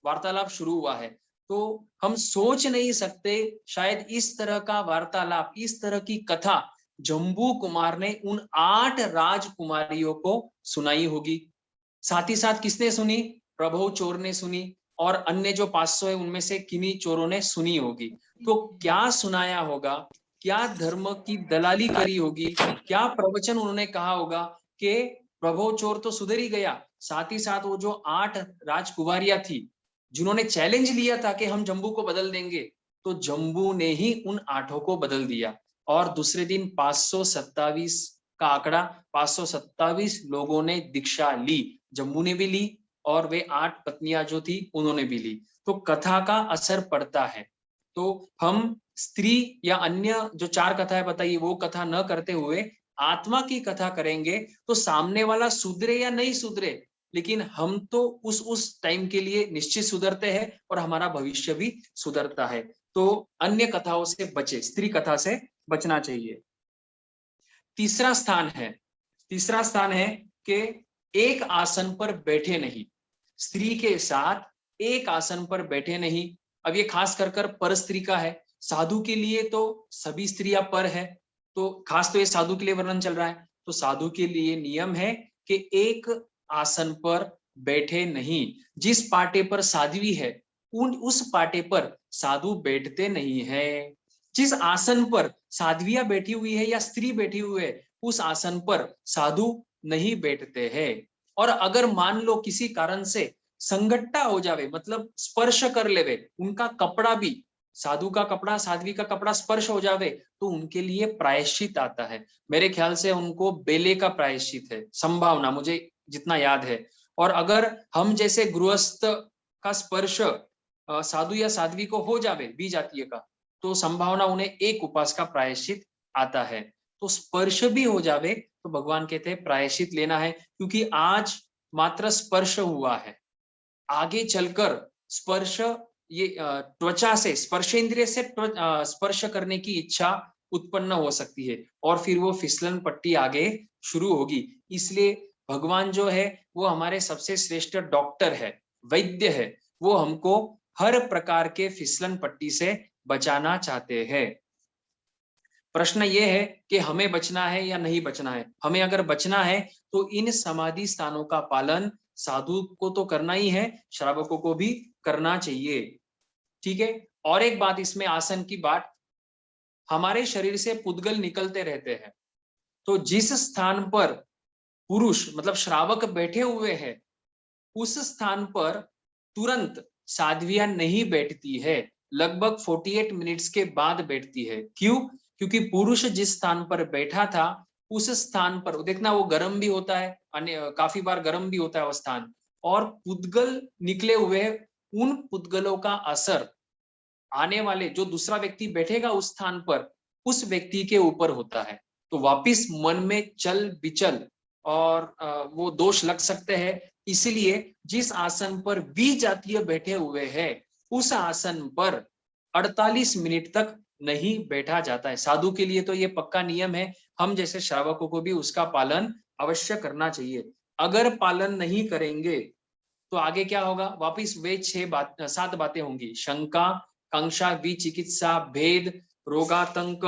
[SPEAKER 1] वार्तालाप शुरू हुआ है। तो हम सोच नहीं सकते शायद इस तरह का वार्तालाप, इस तरह की कथा जम्बू कुमार ने उन 8 राजकुमारियों को सुनाई होगी। साथ ही साथ किसने सुनी? प्रभु चोर ने सुनी, और अन्य जो 500 है उनमें से किन्हीं चोरों ने सुनी होगी। तो क्या सुनाया होगा, क्या धर्म की दलाली करी होगी, क्या प्रवचन उन्होंने कहा होगा कि प्रभु चोर तो सुधर ही गया, साथ ही साथ वो जो 8 राजकुमारियां थी जिन्होंने चैलेंज लिया था कि हम जम्बू को बदल देंगे, तो जम्बू ने ही उन 8 को बदल दिया। और दूसरे दिन 527 का आंकड़ा, 527 लोगों ने दीक्षा ली, जम्बू ने भी ली और वे 8 पत्नियां जो थी उन्होंने भी ली। तो कथा का असर पड़ता है। तो हम स्त्री या अन्य जो 4 कथाएं बताइए वो कथा न करते हुए आत्मा की कथा करेंगे, तो सामने वाला सुधरे या नहीं सुधरे, लेकिन हम तो उस टाइम के लिए निश्चित सुधरते हैं और हमारा भविष्य भी सुधरता है। तो अन्य कथाओं से बचे, स्त्री कथा से बचना चाहिए। तीसरा स्थान है कि एक आसन पर बैठे नहीं, स्त्री के साथ एक आसन पर बैठे नहीं। अब ये खास कर पर स्त्री का है, साधु के लिए तो सभी स्त्रियां पर है, तो खास तो ये साधु के लिए वर्णन चल रहा है। तो साधु के लिए नियम है कि एक आसन पर बैठे नहीं। जिस पाटे पर साध्वी है उस पाटे पर साधु बैठते नहीं है। जिस आसन पर साध्वियां बैठी हुई है या स्त्री बैठी हुई है उस आसन पर साधु नहीं बैठते हैं। और अगर मान लो किसी कारण से संगट्टा हो जावे, मतलब स्पर्श कर लेवे, उनका कपड़ा भी, साधु का कपड़ा साध्वी का कपड़ा स्पर्श हो जावे, तो उनके लिए प्रायश्चित आता है। मेरे ख्याल से उनको बेले का प्रायश्चित है, संभावना मुझे जितना याद है। और अगर हम जैसे गृहस्थ का स्पर्श साधु या साध्वी को हो जावे बी जातीय का, तो संभावना उन्हें एक उपास का प्रायश्चित आता है। तो स्पर्श भी हो जावे तो भगवान कहते हैं प्रायश्चित लेना है, क्योंकि आज मात्र स्पर्श हुआ है, आगे चलकर स्पर्श, ये त्वचा से, स्पर्शेंद्रिय से स्पर्श करने की इच्छा उत्पन्न हो सकती है और फिर वो फिसलन पट्टी आगे शुरू होगी। इसलिए भगवान जो है वो हमारे सबसे श्रेष्ठ डॉक्टर है, वैद्य है, वो हमको हर प्रकार के फिसलन पट्टी से बचाना चाहते हैं। प्रश्न ये है कि हमें बचना है या नहीं बचना है। हमें अगर बचना है तो इन समाधि स्थानों का पालन साधु को तो करना ही है, श्रावकों को भी करना चाहिए, ठीक है। और एक बात इसमें आसन की बात, हमारे शरीर से पुद्गल निकलते रहते हैं। तो जिस स्थान पर पुरुष मतलब श्रावक बैठे हुए हैं, उस स्थान पर तुरंत साध्वियां नहीं बैठती है, लगभग 48 मिनट्स के बाद बैठती है। क्यों? क्योंकि पुरुष जिस स्थान पर बैठा था, उस स्थान पर देखना वो गर्म भी होता है, अन्य काफी बार गर्म भी होता है वो स्थान, और पुद्गल निकले हुए, उन पुद्गलों का असर आने वाले जो दूसरा व्यक्ति बैठेगा उस स्थान पर, उस व्यक्ति के ऊपर होता है। तो वापिस मन में चल बिचल और वो दोष लग सकते हैं। इसलिए जिस आसन पर विजातीय बैठे हुए हैं, उस आसन पर 48 मिनट तक नहीं बैठा जाता है। साधु के लिए तो ये पक्का नियम है, हम जैसे श्रावकों को भी उसका पालन अवश्य करना चाहिए। अगर पालन नहीं करेंगे तो आगे क्या होगा? वापिस वे 7 बातें होंगी: शंका, कांक्षा, विचिकित्सा, भेद, रोगातंक,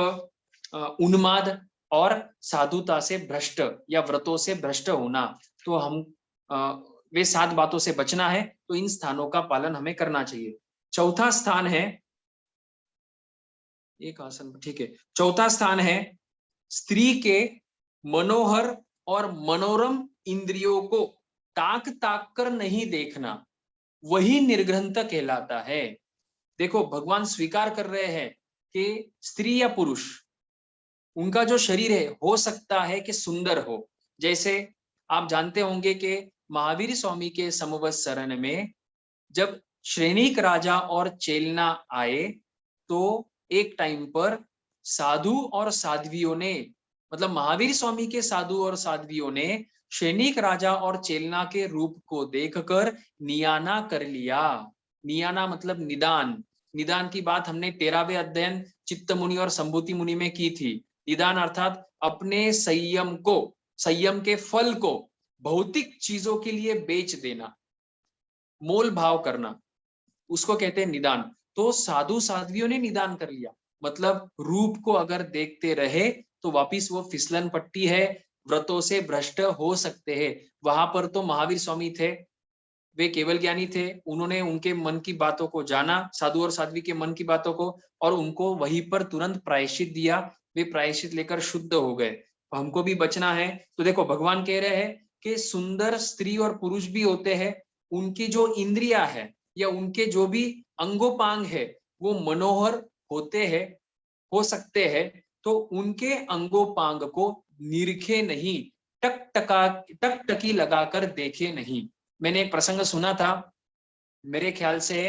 [SPEAKER 1] उन्माद और साधुता से भ्रष्ट या व्रतों से भ्रष्ट होना। तो हम वे 7 बातों से बचना है, तो इन स्थानों का पालन हमें करना चाहिए। चौथा स्थान है, एक आसन, ठीक है, चौथा स्थान है स्त्री के मनोहर और मनोरम इंद्रियों को ताक ताक कर नहीं देखना, वही निर्ग्रंथ कहलाता है। देखो, भगवान स्वीकार कर रहे हैं कि स्त्री या पुरुष, उनका जो शरीर है हो सकता है कि सुंदर हो। जैसे आप जानते होंगे कि महावीर स्वामी के संवत्सरण में जब श्रेणीक राजा और चेलना आए, तो एक टाइम पर साधु और साध्वियों ने, मतलब महावीर स्वामी के साधु और साध्वियों ने श्रेणीक राजा और चेलना के रूप को देखकर नियाना कर लिया। नियाना मतलब निदान। निदान की बात हमने 13वें अध्ययन चित्त मुनि और संभूति मुनि में की थी। निदान अर्थात अपने संयम को, संयम के फल को भौतिक चीजों के लिए बेच देना, मोल भाव करना, उसको कहते हैं निदान। तो साधु साध्वियों ने निदान कर लिया, मतलब रूप को अगर देखते रहे तो वापिस वो फिसलन पट्टी है, व्रतों से भ्रष्ट हो सकते हैं। वहां पर तो महावीर स्वामी थे, वे केवल ज्ञानी थे, उन्होंने उनके मन की बातों को जाना, साधु और साध्वी के मन की बातों को, और उनको वहीं पर तुरंत प्रायश्चित दिया। वे प्रायश्चित लेकर शुद्ध हो गए। हमको भी बचना है। तो देखो, भगवान कह रहे हैं कि सुंदर स्त्री और पुरुष भी होते हैं, उनकी जो इंद्रिया है या उनके जो भी अंगोपांग है वो मनोहर होते हैं, हो सकते हैं। तो उनके अंगोपांग को निरखे नहीं, टकटकी लगाकर देखे नहीं। मैंने एक प्रसंग सुना था, मेरे ख्याल से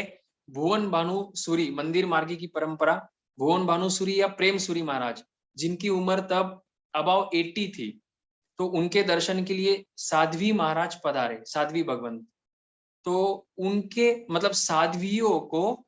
[SPEAKER 1] भुवन भानुसूरी, मंदिर मार्गी की परंपरा, भुवन भानुसूरी या प्रेम सूरी महाराज, जिनकी उम्र तब अबाउ 80 थी, तो उनके दर्शन के लिए साध्वी महाराज पधारे, साध्वी भगवंत। तो उनके मतलब साध्वियों को,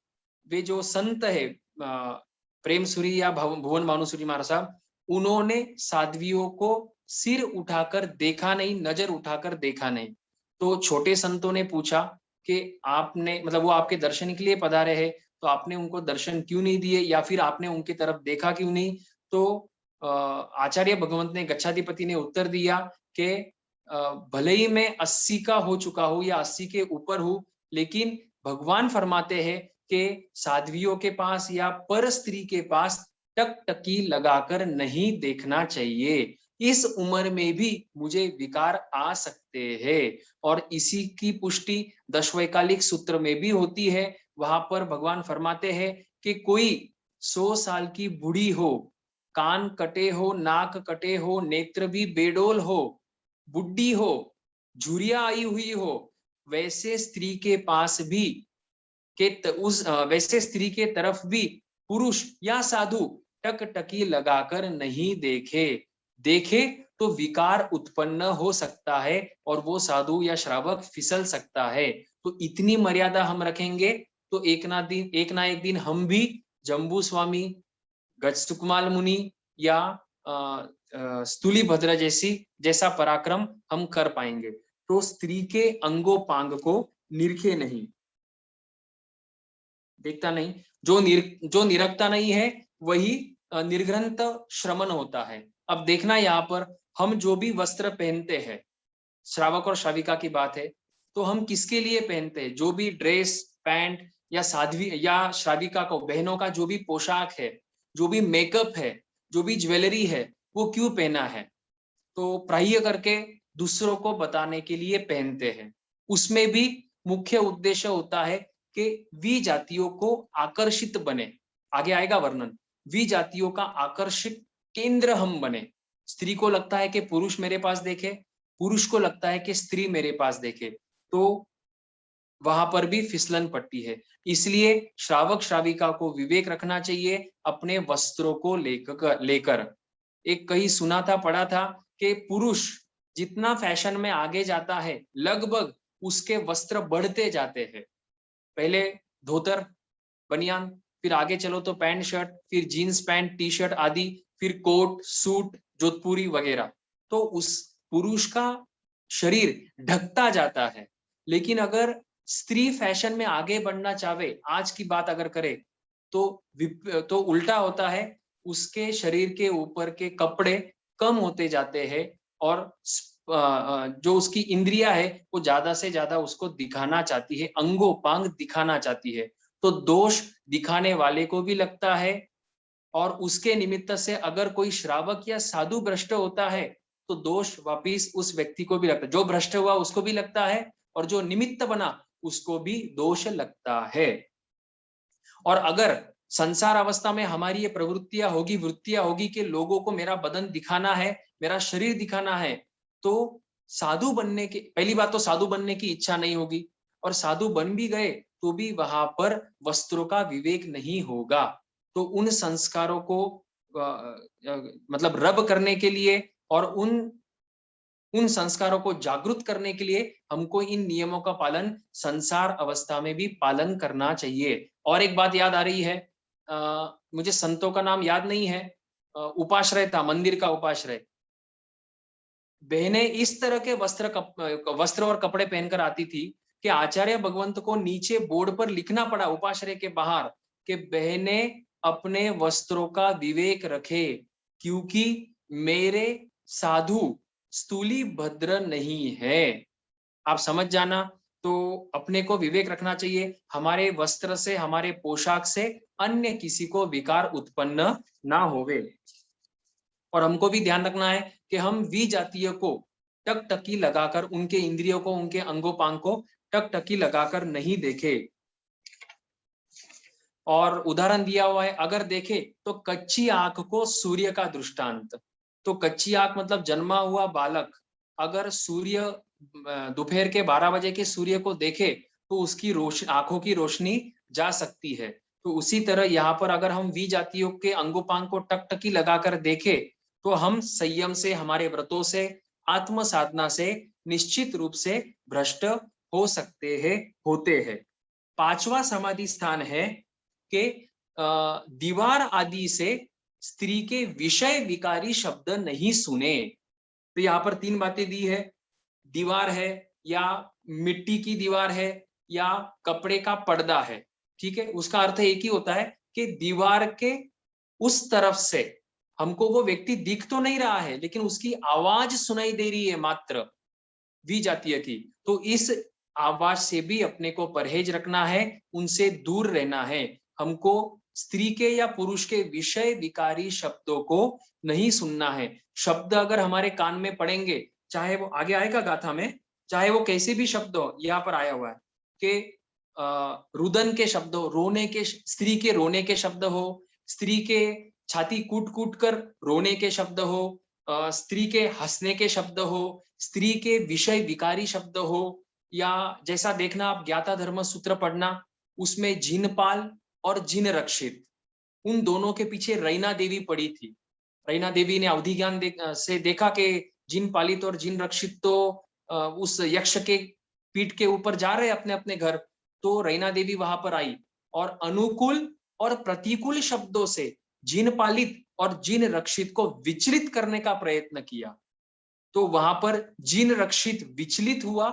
[SPEAKER 1] वे जो संत है प्रेम सूरी या भुवन भानुसूरी महाराज साहब, उन्होंने साध्वियों को सिर उठाकर देखा नहीं, नजर उठाकर देखा नहीं। तो छोटे संतों ने पूछा कि आपने, मतलब वो आपके दर्शन के लिए पधारे हैं, तो आपने उनको दर्शन क्यों नहीं दिए, या फिर आपने उनकी तरफ देखा क्यों नहीं? तो आचार्य भगवंत ने, गच्छाधिपति ने उत्तर दिया कि भले ही मैं 80 का हो चुका हूं या 80 के ऊपर हूं, लेकिन भगवान फरमाते हैं कि साध्वियों के पास या पर स्त्री के पास टकटकी लगाकर नहीं देखना चाहिए। इस उम्र में भी मुझे विकार आ सकते हैं। और इसी की पुष्टि दशवैकालिक सूत्र में भी होती है। वहां पर भगवान फरमाते हैं कि कोई 100 साल की बूढ़ी हो, कान कटे हो, नाक कटे हो, नेत्र भी बेडोल हो, बुढ़ी हो, झुरिया आई हुई हो, वैसे स्त्री के पास भी वैसे स्त्री के तरफ भी पुरुष या साधु टकटकी लगाकर नहीं देखे तो विकार उत्पन्न हो सकता है और वो साधु या श्रावक फिसल सकता है। तो इतनी मर्यादा हम रखेंगे तो एक ना एक दिन हम भी जम्बू स्वामी, गजसुकमाल मुनि या स्थूलीभद्र जैसा पराक्रम हम कर पाएंगे। तो स्त्री के अंगोपांग को निरखे नहीं, देखता नहीं, जो निरखता नहीं है वही निर्ग्रंथ श्रमण होता है। अब देखना, यहाँ पर हम जो भी वस्त्र पहनते हैं, श्रावक और श्राविका की बात है, तो हम किसके लिए पहनते हैं? जो भी ड्रेस पैंट या साध्वी या श्राविका को, बहनों का जो भी पोशाक है, जो भी मेकअप है, जो भी ज्वेलरी है, वो क्यों पहना है? तो प्राह्य करके दूसरों को बताने के लिए पहनते हैं। उसमें भी मुख्य उद्देश्य होता है कि वी जातियों को आकर्षित बने। आगे आएगा वर्णन। वी जातियों का आकर्षित केंद्र हम बने। स्त्री को लगता है कि पुरुष मेरे पास देखे, पुरुष को लगता है कि स्त्री मेरे पास देखे, तो वहां पर भी फिसलन पट्टी है। इसलिए श्रावक श्राविका को विवेक रखना चाहिए अपने वस्त्रों को लेकर। एक कहीं सुना था, पढ़ा था कि पुरुष जितना फैशन में आगे जाता है, लगभग उसके वस्त्र बढ़ते जाते हैं। पहले धोतर, बनियान, फिर आगे चलो तो पैंट शर्ट, फिर जीन्स पैंट, टी शर्ट आदि, फिर कोट सूट, जोधपुरी वगैरह। तो उस पुरुष का शरीर ढकता जाता है। लेकिन अगर स्त्री फैशन में आगे बढ़ना चाहे, आज की बात अगर करे, तो उल्टा होता है, उसके शरीर के ऊपर के कपड़े कम होते जाते हैं और जो उसकी इंद्रिया है वो ज्यादा से ज्यादा उसको दिखाना चाहती है, अंगोपांग दिखाना चाहती है। तो दोष दिखाने वाले को भी लगता है, और उसके निमित्त से अगर कोई श्रावक या साधु भ्रष्ट होता है तो दोष वापिस उस व्यक्ति को भी लगता है। जो भ्रष्ट हुआ उसको भी लगता है, और जो निमित्त बना उसको भी दोष लगता है। और अगर संसार अवस्था में हमारी ये प्रवृत्तियां होगी, वृत्तियां होगी कि लोगों को मेरा बदन दिखाना है, मेरा शरीर दिखाना है, तो साधु बनने के, पहली बात तो साधु बनने की इच्छा नहीं होगी, और साधु बन भी गए तो भी वहां पर वस्त्रों का विवेक नहीं होगा। तो उन संस्कारों को मतलब रब करने के लिए और उन संस्कारों को जागृत करने के लिए हमको इन नियमों का पालन संसार अवस्था में भी पालन करना चाहिए। और एक बात याद आ रही है, मुझे संतों का नाम याद नहीं है, उपाश्रय था, मंदिर का उपाश्रय। बहनें इस तरह के वस्त्र और कपड़े पहनकर आती थी कि आचार्य भगवंत को नीचे बोर्ड पर लिखना पड़ा उपाश्रय के बाहर कि बहनें अपने वस्त्रों का विवेक रखे, क्योंकि मेरे साधु स्थूली भद्र नहीं है। आप समझ जाना। तो अपने को विवेक रखना चाहिए, हमारे वस्त्र से, हमारे पोशाक से अन्य किसी को विकार उत्पन्न ना होवे। और हमको भी ध्यान रखना है कि हम वी जातीय को टकटकी लगाकर, उनके इंद्रियों को, उनके अंगोपांग को टकटकी लगाकर नहीं देखे। और उदाहरण दिया हुआ है, अगर देखे तो कच्ची आंख को सूर्य का दृष्टांत। तो कच्ची आंख मतलब जन्मा हुआ बालक अगर सूर्य दोपहर के 12 बजे के सूर्य को देखे तो उसकी आंखों की रोशनी जा सकती है। तो उसी तरह यहाँ पर अगर हम वी जातियों के अंगोपांग को टकटकी लगाकर देखे तो हम संयम से, हमारे व्रतों से, आत्म साधना से निश्चित रूप से भ्रष्ट हो सकते हैं, होते हैं। पांचवा समाधि स्थान है कि दीवार आदि से स्त्री के विषय विकारी शब्द नहीं सुने। तो यहाँ पर 3 बातें दी है, दीवार है या मिट्टी की दीवार है या कपड़े का पर्दा है, ठीक है। उसका अर्थ एक ही होता है कि दीवार के उस तरफ से हमको वो व्यक्ति दिख तो नहीं रहा है, लेकिन उसकी आवाज सुनाई दे रही है मात्र, वी जातीय की। तो इस आवाज से भी अपने को परहेज रखना है, उनसे दूर रहना है। हमको स्त्री के या पुरुष के विषय विकारी शब्दों को नहीं सुनना है। शब्द अगर हमारे कान में पड़ेंगे, चाहे वो आगे आएगा गाथा में, चाहे वो कैसे भी शब्द हो, यहाँ पर आया हुआ है कि रुदन के शब्द हो, रोने के, स्त्री के रोने के शब्द हो, स्त्री के छाती कूट कूट कर रोने के शब्द हो, स्त्री के हंसने के शब्द हो, स्त्री के विषय विकारी शब्द हो, या जैसा देखना आप ज्ञाता धर्म सूत्र पढ़ना, उसमें जिनपाल और जिन रक्षित, उन दोनों के पीछे रैना देवी पड़ी थी। रैना देवी ने अवधि ज्ञान से देखा कि जिन पालित और जिन रक्षित तो उस यक्ष के पीठ के ऊपर जा रहे अपने अपने घर। तो रैना देवी वहां पर आई और अनुकूल और प्रतिकूल शब्दों से जिन पालित और जिन रक्षित को विचलित करने का प्रयत्न किया। तो वहां पर जिन रक्षित विचलित हुआ,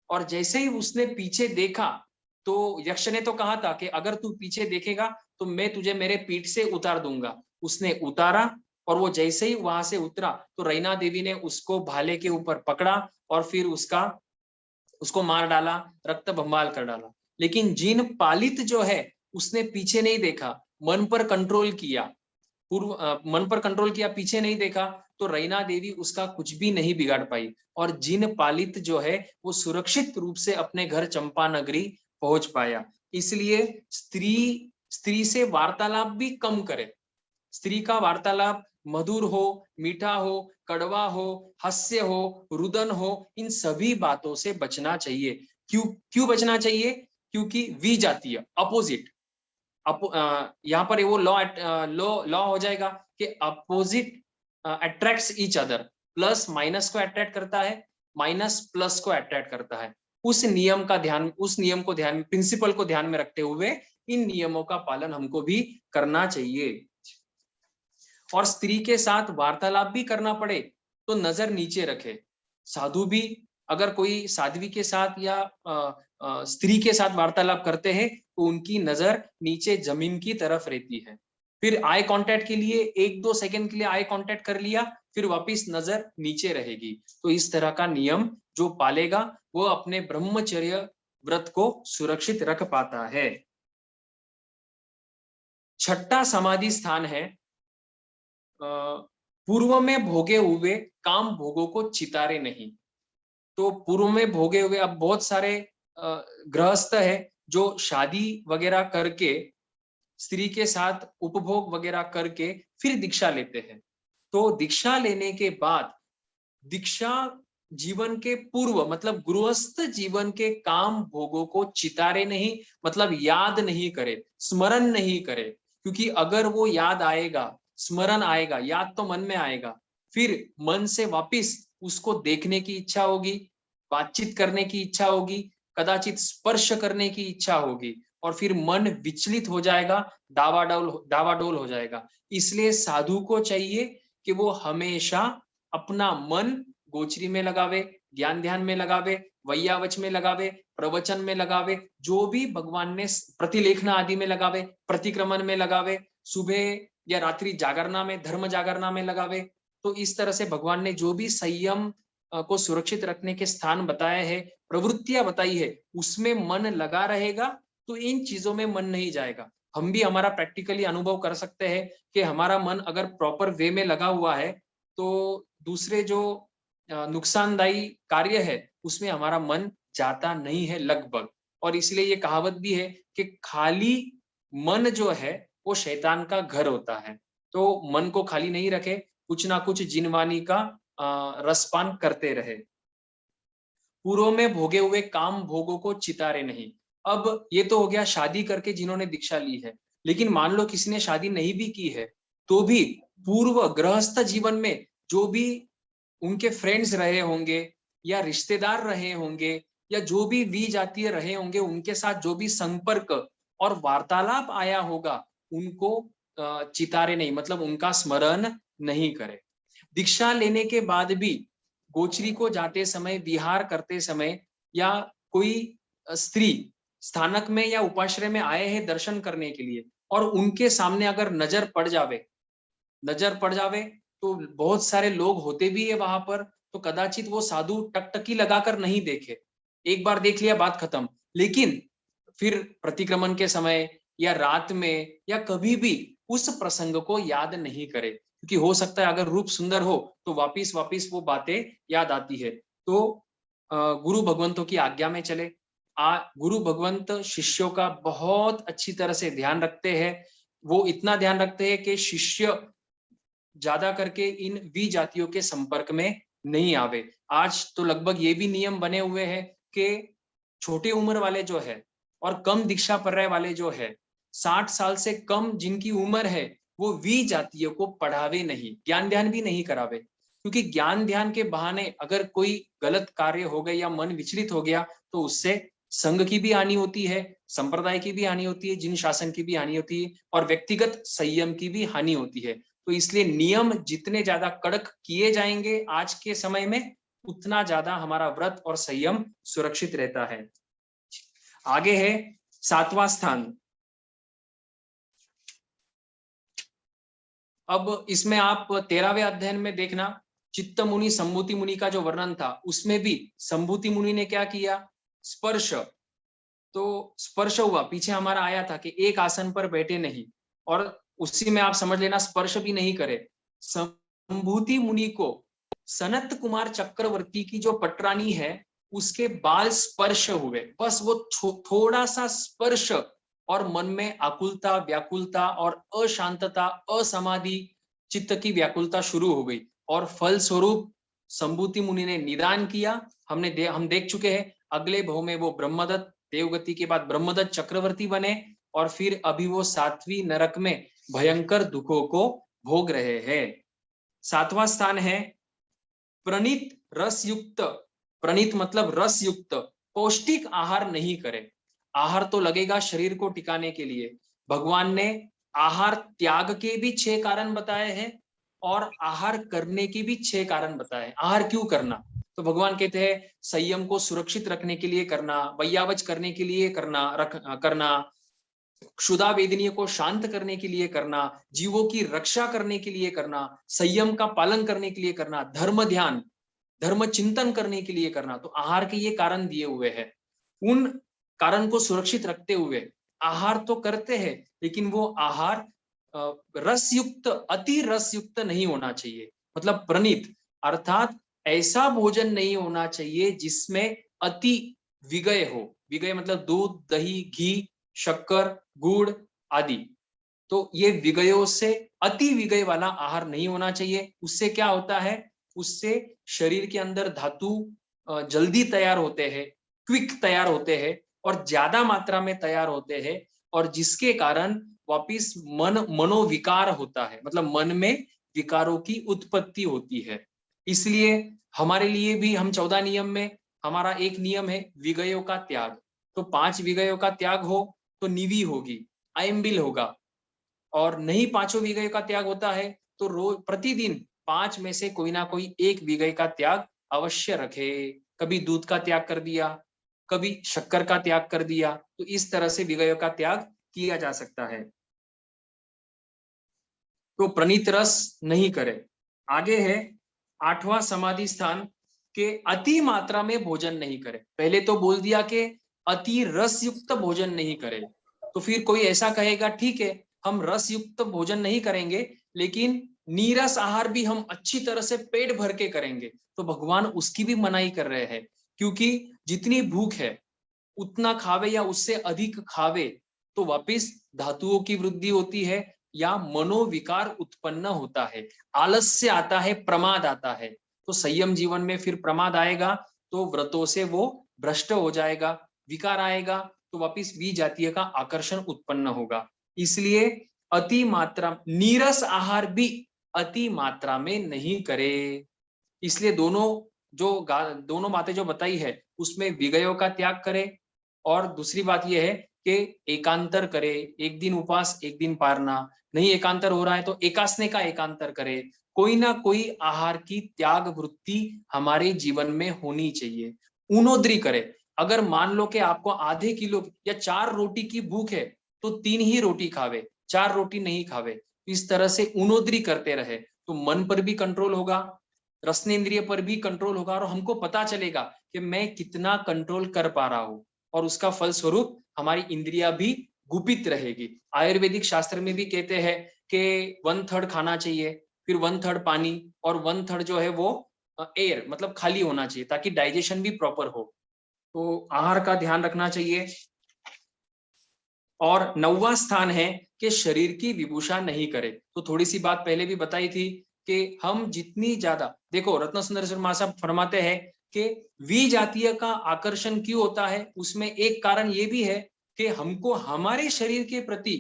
[SPEAKER 1] और जैसे ही उसने पीछे देखा तो यक्ष ने तो कहा था कि अगर तू पीछे देखेगा तो मैं तुझे मेरे पीठ से उतार दूंगा। उसने उतारा, और वो जैसे ही वहां से उतरा तो रैना देवी ने उसको भाले के ऊपर पकड़ा और फिर उसको मार डाला, रक्त बंबाल कर डाला। लेकिन जिन पालित जो है उसने पीछे नहीं देखा, मन पर कंट्रोल किया, मन पर कंट्रोल किया, पीछे नहीं देखा, तो रैना देवी उसका कुछ भी नहीं बिगाड़ पाई और जिन पालित जो है वो सुरक्षित रूप से अपने घर चंपा नगरी पहुंच पाया। इसलिए स्त्री से वार्तालाप भी कम करे। स्त्री का वार्तालाप मधुर हो, मीठा हो, कड़वा हो, हास्य हो, रुदन हो, इन सभी बातों से बचना चाहिए। क्यों बचना चाहिए? क्योंकि विजातीय अपोजिट, यहाँ पर वो लॉ हो जाएगा कि opposite attracts each other. Plus minus को अट्रैक्ट करता है, माइनस प्लस को अट्रैक्ट करता है। उस नियम को ध्यान, प्रिंसिपल को ध्यान में रखते हुए इन नियमों का पालन हमको भी करना चाहिए। और स्त्री के साथ वार्तालाप भी करना पड़े तो नजर नीचे रखे। साधु भी अगर कोई साध्वी के साथ या स्त्री के साथ वार्तालाप करते हैं तो उनकी नजर नीचे जमीन की तरफ रहती है। फिर आई कांटेक्ट के लिए 1-2 सेकंड के लिए आई कांटेक्ट कर लिया, फिर वापस नजर नीचे रहेगी। तो इस तरह का नियम जो पालेगा वो अपने ब्रह्मचर्य व्रत को सुरक्षित रख पाता है। छठा समाधि स्थान है पूर्व में भोगे हुए काम भोगों को चितारे नहीं। तो पूर्व में भोगे हुए, अब बहुत सारे गृहस्थ है जो शादी वगैरह करके स्त्री के साथ उपभोग वगैरह करके फिर दीक्षा लेते हैं। तो दीक्षा लेने के बाद दीक्षा जीवन के पूर्व मतलब गृहस्थ जीवन के काम भोगों को चितारे नहीं, मतलब याद नहीं करे, स्मरण नहीं करे। क्योंकि अगर वो याद आएगा, स्मरण आएगा, याद तो मन में आएगा, फिर मन से वापिस उसको देखने की इच्छा होगी, बातचीत करने की इच्छा होगी, कदाचित स्पर्श करने की इच्छा होगी और फिर मन विचलित हो जाएगा, डावाडोल हो जाएगा। इसलिए साधु को चाहिए कि वो हमेशा अपना मन गोचरी में लगावे, ज्ञान ध्यान में लगावे, वैयावच में लगावे, प्रवचन में लगावे, जो भी भगवान ने प्रतिलेखना आदि में लगावे, प्रतिक्रमण में लगावे, सुबह या रात्रि जागरणा में, धर्म जागरणा में लगावे। तो इस तरह से भगवान ने जो भी संयम को सुरक्षित रखने के स्थान बताए हैं, प्रवृत्तियां बताई है, उसमें मन लगा रहेगा तो इन चीजों में मन नहीं जाएगा। हम भी हमारा प्रैक्टिकली अनुभव कर सकते हैं कि हमारा मन अगर प्रॉपर वे में लगा हुआ है तो दूसरे जो नुकसानदायी कार्य है उसमें हमारा मन जाता नहीं है लगभग। और इसलिए ये कहावत भी है कि खाली मन जो है वो शैतान का घर होता है। तो मन को खाली नहीं रखे, कुछ ना कुछ जिनवानी का रसपान करते रहे। पूर्व में भोगे हुए काम भोगों को चितारे नहीं। अब ये तो हो गया शादी करके जिन्होंने दीक्षा ली है, लेकिन मान लो किसी ने शादी नहीं भी की है तो भी पूर्व गृहस्थ जीवन में जो भी उनके फ्रेंड्स रहे होंगे या रिश्तेदार रहे होंगे या जो भी विजातीय रहे होंगे, उनके साथ जो भी संपर्क और वार्तालाप आया होगा उनको चितारे नहीं, मतलब उनका स्मरण नहीं करे। दीक्षा लेने के बाद भी गोचरी को जाते समय, विहार करते समय या कोई स्त्री स्थानक में या उपाश्रय में आए हैं दर्शन करने के लिए और उनके सामने अगर नजर पड़ जावे तो बहुत सारे लोग होते भी है वहां पर, तो कदाचित वो साधु टकटकी लगाकर नहीं देखे, एक बार देख लिया बात खत्म। लेकिन फिर प्रतिक्रमण के समय या रात में या कभी भी उस प्रसंग को याद नहीं करे, क्योंकि हो सकता है अगर रूप सुंदर हो तो वापिस वो बातें याद आती है। तो गुरु भगवंतों की आज्ञा में चले। गुरु भगवंत शिष्यों का बहुत अच्छी तरह से ध्यान रखते हैं। वो इतना ध्यान रखते हैं कि शिष्य ज्यादा करके इन विजातियों के संपर्क में नहीं आवे। आज तो लगभग ये भी नियम बने हुए हैं कि छोटे उम्र वाले जो है और कम दीक्षा पर्याय वाले जो है, 60 साल से कम जिनकी उम्र है, वो विजातियों को पढ़ावे नहीं, ज्ञान ध्यान भी नहीं करावे। क्योंकि ज्ञान ध्यान के बहाने अगर कोई गलत कार्य हो गया या मन विचलित हो गया तो उससे संघ की भी हानि होती है, संप्रदाय की भी हानि होती है, जिन शासन की भी हानि होती है और व्यक्तिगत संयम की भी हानि होती है। तो इसलिए नियम जितने ज्यादा कड़क किए जाएंगे आज के समय में, उतना ज्यादा हमारा व्रत और संयम सुरक्षित रहता है। आगे है 7वां स्थान। अब इसमें आप 13वें अध्ययन में देखना, चित्त मुनि संभूति मुनि का जो वर्णन था उसमें भी संभूति मुनि ने क्या किया, स्पर्श। तो स्पर्श हुआ, पीछे हमारा आया था कि एक आसन पर बैठे नहीं और उसी में आप समझ लेना स्पर्श भी नहीं करे। संभूति मुनि को सनत कुमार चक्रवर्ती की जो पटरानी है उसके बाल स्पर्श हुए, बस वो थोड़ा सा स्पर्श, और मन में आकुलता, व्याकुलता और अशांतता, असमाधि चित्त की व्याकुलता शुरू हो गई, और फल स्वरूप संभूति मुनि ने निदान किया। हम देख चुके हैं, अगले भव में वो ब्रह्मदत्त, देवगति के बाद ब्रह्मदत्त चक्रवर्ती बने, और फिर अभी वो 7वीं नरक में भयंकर दुखों को भोग रहे हैं। 7वां स्थान है प्रणीत रसयुक्त। प्रणीत मतलब रसयुक्त, पौष्टिक आहार नहीं करे। आहार तो लगेगा शरीर को टिकाने के लिए। भगवान ने आहार त्याग के भी 6 कारण बताए हैं और आहार करने के भी 6 कारण बताए। आहार क्यों करना, तो भगवान कहते हैं संयम को सुरक्षित रखने के लिए करना, वैयावच करने के लिए करना, क्षुधा वेदनीय को शांत करने के लिए करना, जीवों की रक्षा करने के लिए करना, संयम का पालन करने के लिए करना, धर्म ध्यान, धर्म चिंतन करने के लिए करना। तो आहार के ये कारण दिए हुए हैं। उन कारण को सुरक्षित रखते हुए आहार तो करते हैं, लेकिन वो आहार रसयुक्त, अति रसयुक्त नहीं होना चाहिए। मतलब प्रणीत अर्थात ऐसा भोजन नहीं होना चाहिए जिसमें अति विगय हो। विगय मतलब दूध, दही, घी, शक्कर, गुड़ आदि। तो ये विगयों से, अति विगय वाला आहार नहीं होना चाहिए। उससे क्या होता है, उससे शरीर के अंदर धातु जल्दी तैयार होते हैं, क्विक तैयार होते हैं और ज्यादा मात्रा में तैयार होते हैं, और जिसके कारण वापिस मनोविकार होता है, मतलब मन में विकारों की उत्पत्ति होती है। इसलिए हमारे लिए भी, हम 14 नियम में हमारा एक नियम है विगयों का त्याग। तो 5 विगयों का त्याग हो तो निवि होगी, आयम्बिल होगा, और नहीं 5 विगय का त्याग होता है तो रोज प्रतिदिन 5 में से कोई ना कोई एक विगय का त्याग अवश्य रखे। कभी दूध का त्याग कर दिया, कभी शक्कर का त्याग कर दिया, तो इस तरह से विगयों का त्याग किया जा सकता है। तो प्रणीत रस नहीं करे। आगे है 8वां समाधि स्थान के अति मात्रा में भोजन नहीं करे। पहले तो बोल दिया कि अति रस युक्त भोजन नहीं करे, तो फिर कोई ऐसा कहेगा ठीक है हम रस युक्त भोजन नहीं करेंगे, लेकिन नीरस आहार भी हम अच्छी तरह से पेट भर के करेंगे, तो भगवान उसकी भी मनाही कर रहे हैं। क्योंकि जितनी भूख है उतना खावे या उससे अधिक खावे तो वापिस धातुओं की वृद्धि होती है या मनोविकार उत्पन्न होता है, आलस्य आता है, प्रमाद आता है। तो संयम जीवन में फिर प्रमाद आएगा तो व्रतों से वो भ्रष्ट हो जाएगा, विकार आएगा तो वापिस विजातीय का आकर्षण उत्पन्न होगा। इसलिए अति मात्रा, नीरस आहार भी अति मात्रा में नहीं करे। इसलिए दोनों बातें जो बताई है उसमें विगयों का त्याग करे, और दूसरी बात यह है कि एकांतर करे, एक दिन उपवास एक दिन पारना, नहीं एकांतर हो रहा है तो एकासने का एकांतर करे। कोई ना कोई आहार की त्याग वृत्ति हमारे जीवन में होनी चाहिए। ऊनोद्री करे। अगर मान लो कि आपको आधे किलो या 4 रोटी की भूख है तो 3 ही रोटी खावे, 4 रोटी नहीं खावे। इस तरह से ऊनोद्री करते रहे तो मन पर भी कंट्रोल होगा, रसनेन्द्रिय पर भी कंट्रोल होगा, और हमको पता चलेगा कि मैं कितना कंट्रोल कर पा रहा हूं, और उसका फल स्वरूप हमारी इंद्रियां भी गुपित रहेगी। आयुर्वेदिक शास्त्र में भी कहते हैं कि 1/3 खाना चाहिए, फिर 1/3 पानी, और 1/3 जो है वो एयर, मतलब खाली होना चाहिए ताकि डाइजेशन भी प्रॉपर हो। तो आहार का ध्यान रखना चाहिए। और 9वां स्थान है कि शरीर की विभूषा नहीं करे। तो थोड़ी सी बात पहले भी बताई थी कि हम जितनी ज्यादा, देखो रत्न सुंदर शर्मा साहब फरमाते हैं कि विजातीय का आकर्षण क्यों होता है, उसमें एक कारण ये भी है कि हमको हमारे शरीर के प्रति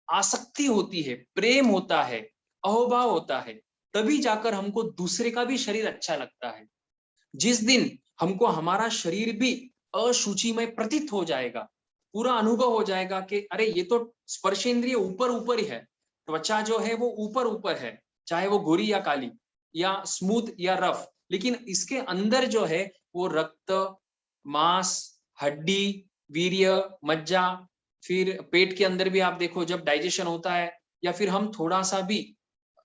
[SPEAKER 1] आसक्ति होती है, प्रेम होता है, अहोभाव होता है, तभी जाकर हमको दूसरे का भी शरीर अच्छा लगता है। जिस दिन हमको हमारा शरीर भी अशुचिमय प्रतीत हो जाएगा, पूरा अनुभव हो जाएगा कि अरे ये तो स्पर्शेंद्रिय ऊपर ऊपर ही है, त्वचा जो है वो ऊपर ऊपर है, चाहे वो गोरी या काली या स्मूथ या रफ, लेकिन इसके अंदर जो है वो रक्त, मांस, हड्डी, वीर्य, मज्जा, फिर पेट के अंदर भी आप देखो जब डाइजेशन होता है या फिर हम थोड़ा सा भी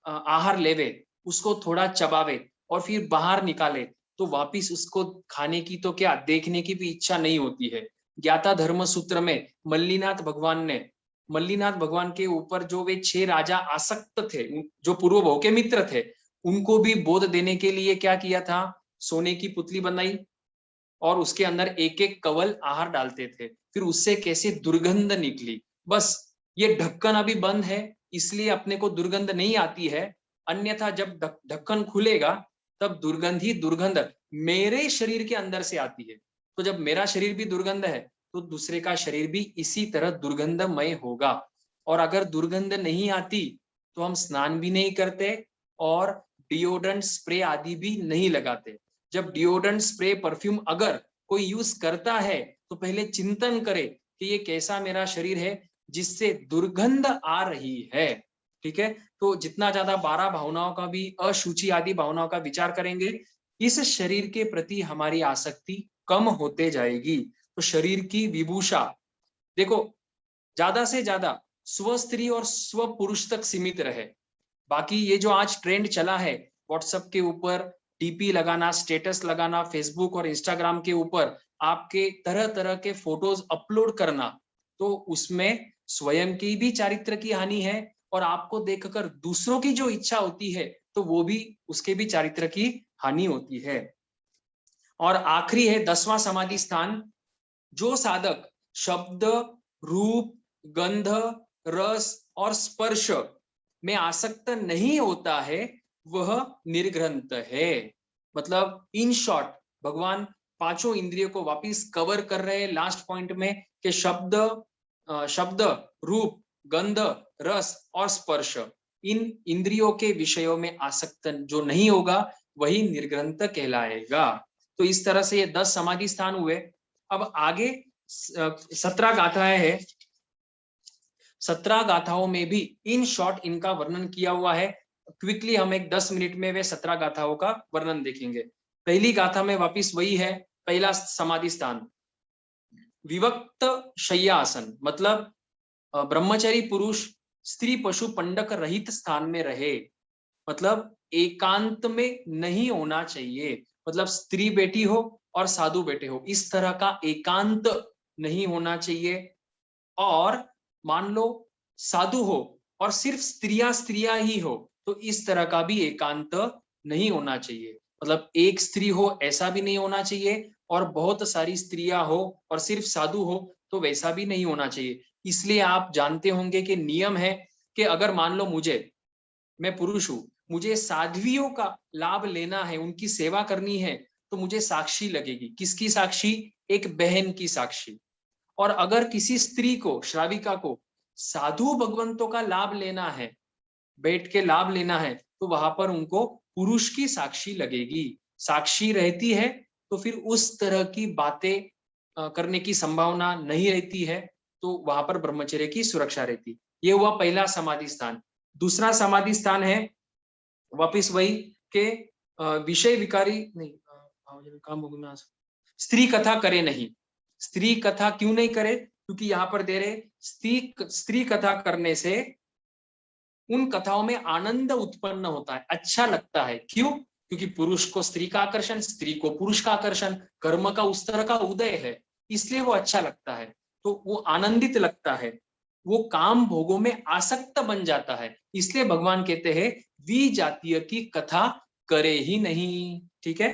[SPEAKER 1] आहार लेवे, उसको थोड़ा चबावे और फिर बाहर निकाले, तो वापिस उसको खाने की तो क्या देखने की भी इच्छा नहीं होती है। ज्ञाता धर्म सूत्र में मल्लीनाथ भगवान ने मल्लीनाथ भगवान के ऊपर जो वे 6 राजा आसक्त थे, जो पूर्व भव के मित्र थे, उनको भी बोध देने के लिए क्या किया था, सोने की पुतली बनाई और उसके अंदर एक एक कवल आहार डालते थे। फिर उससे कैसे दुर्गंध निकली, बस ये ढक्कन अभी बंद है इसलिए अपने को दुर्गंध नहीं आती है, अन्यथा जब ढक्कन खुलेगा तब दुर्गंध ही दुर्गंध मेरे शरीर के अंदर से आती है। तो जब मेरा शरीर भी दुर्गंध है तो दूसरे का शरीर भी इसी तरह दुर्गंधमय होगा। और अगर दुर्गंध नहीं आती तो हम स्नान भी नहीं करते और डिओड्रेंट स्प्रे आदि भी नहीं लगाते। जब डिओड्रेंट स्प्रे परफ्यूम अगर कोई यूज करता है तो पहले चिंतन करे कि ये कैसा मेरा शरीर है जिससे दुर्गंध आ रही है। ठीक है, तो जितना ज्यादा 12 भावनाओं का भी, अशुचि आदि भावनाओं का विचार करेंगे, इस शरीर के प्रति हमारी आसक्ति कम होते जाएगी। तो शरीर की विभूषा देखो, ज्यादा से ज्यादा स्व स्त्री और स्व पुरुष तक सीमित रहे। बाकी ये जो आज ट्रेंड चला है व्हाट्सएप के ऊपर डीपी लगाना, स्टेटस लगाना, फेसबुक और इंस्टाग्राम के ऊपर आपके तरह तरह के फोटोज अपलोड करना, तो उसमें स्वयं की भी चारित्र की हानि है और आपको देखकर दूसरों की जो इच्छा होती है तो वो भी, उसके भी चारित्र की हानि होती है। और आखिरी है 10वां समाधि स्थान। जो साधक शब्द, रूप, गंध, रस और स्पर्श में आसक्त नहीं होता है वह निर्ग्रंथ है। मतलब इन शॉर्ट भगवान पांचों इंद्रियों को वापिस कवर कर रहे हैं लास्ट पॉइंट में कि शब्द, रूप, गंध, रस और स्पर्श, इन इंद्रियों के विषयों में आसक्त जो नहीं होगा वही निर्ग्रंथ कहलाएगा। तो इस तरह से ये 10 समाधि स्थान हुए। अब आगे 17 गाथाएं हैं। 17 गाथाओं में भी इन शॉर्ट इनका वर्णन किया हुआ है। क्विकली हम एक 10 मिनट में वे 17 गाथाओं का वर्णन देखेंगे। पहली गाथा में वापिस वही है, पहला समाधि स्थान विवक्त शय्यासन, मतलब ब्रह्मचारी पुरुष स्त्री पशु पंडक रहित स्थान में रहे, मतलब एकांत में नहीं होना चाहिए। मतलब स्त्री बैठी हो और साधु बैठे हो, इस तरह का एकांत नहीं होना चाहिए। और मान लो साधु हो और सिर्फ स्त्रियां ही हो तो इस तरह का भी एकांत नहीं होना चाहिए। मतलब एक स्त्री हो ऐसा भी नहीं होना चाहिए और बहुत सारी स्त्रियां हो और सिर्फ साधु हो तो वैसा भी नहीं होना चाहिए। इसलिए आप जानते होंगे कि नियम है कि अगर मान लो मैं पुरुष हूं, मुझे साध्वियों का लाभ लेना है, उनकी सेवा करनी है, तो मुझे साक्षी लगेगी। किसकी साक्षी? एक बहन की साक्षी। और अगर किसी स्त्री को, श्राविका को साधु भगवंतों का लाभ लेना है, बैठ के लाभ लेना है, तो वहां पर उनको पुरुष की साक्षी लगेगी। साक्षी रहती है तो फिर उस तरह की बातें करने की संभावना नहीं रहती है, तो वहां पर ब्रह्मचर्य की सुरक्षा रहती। ये हुआ पहला समाधि स्थान। दूसरा समाधि स्थान है वापिस वही के विषय विकारी नहीं, काम स्त्री कथा करे नहीं। स्त्री कथा क्यों नहीं करे? क्योंकि यहाँ पर दे रहे स्त्री कथा करने से उन कथाओं में आनंद उत्पन्न होता है, अच्छा लगता है। क्यों? क्योंकि पुरुष को स्त्री का आकर्षण, स्त्री को पुरुष का आकर्षण, कर्म का उस तरह का उदय है, इसलिए वो अच्छा लगता है, तो वो आनंदित लगता है, वो काम भोगों में आसक्त बन जाता है। इसलिए भगवान कहते हैं विजातीय की कथा करे ही नहीं। ठीक है,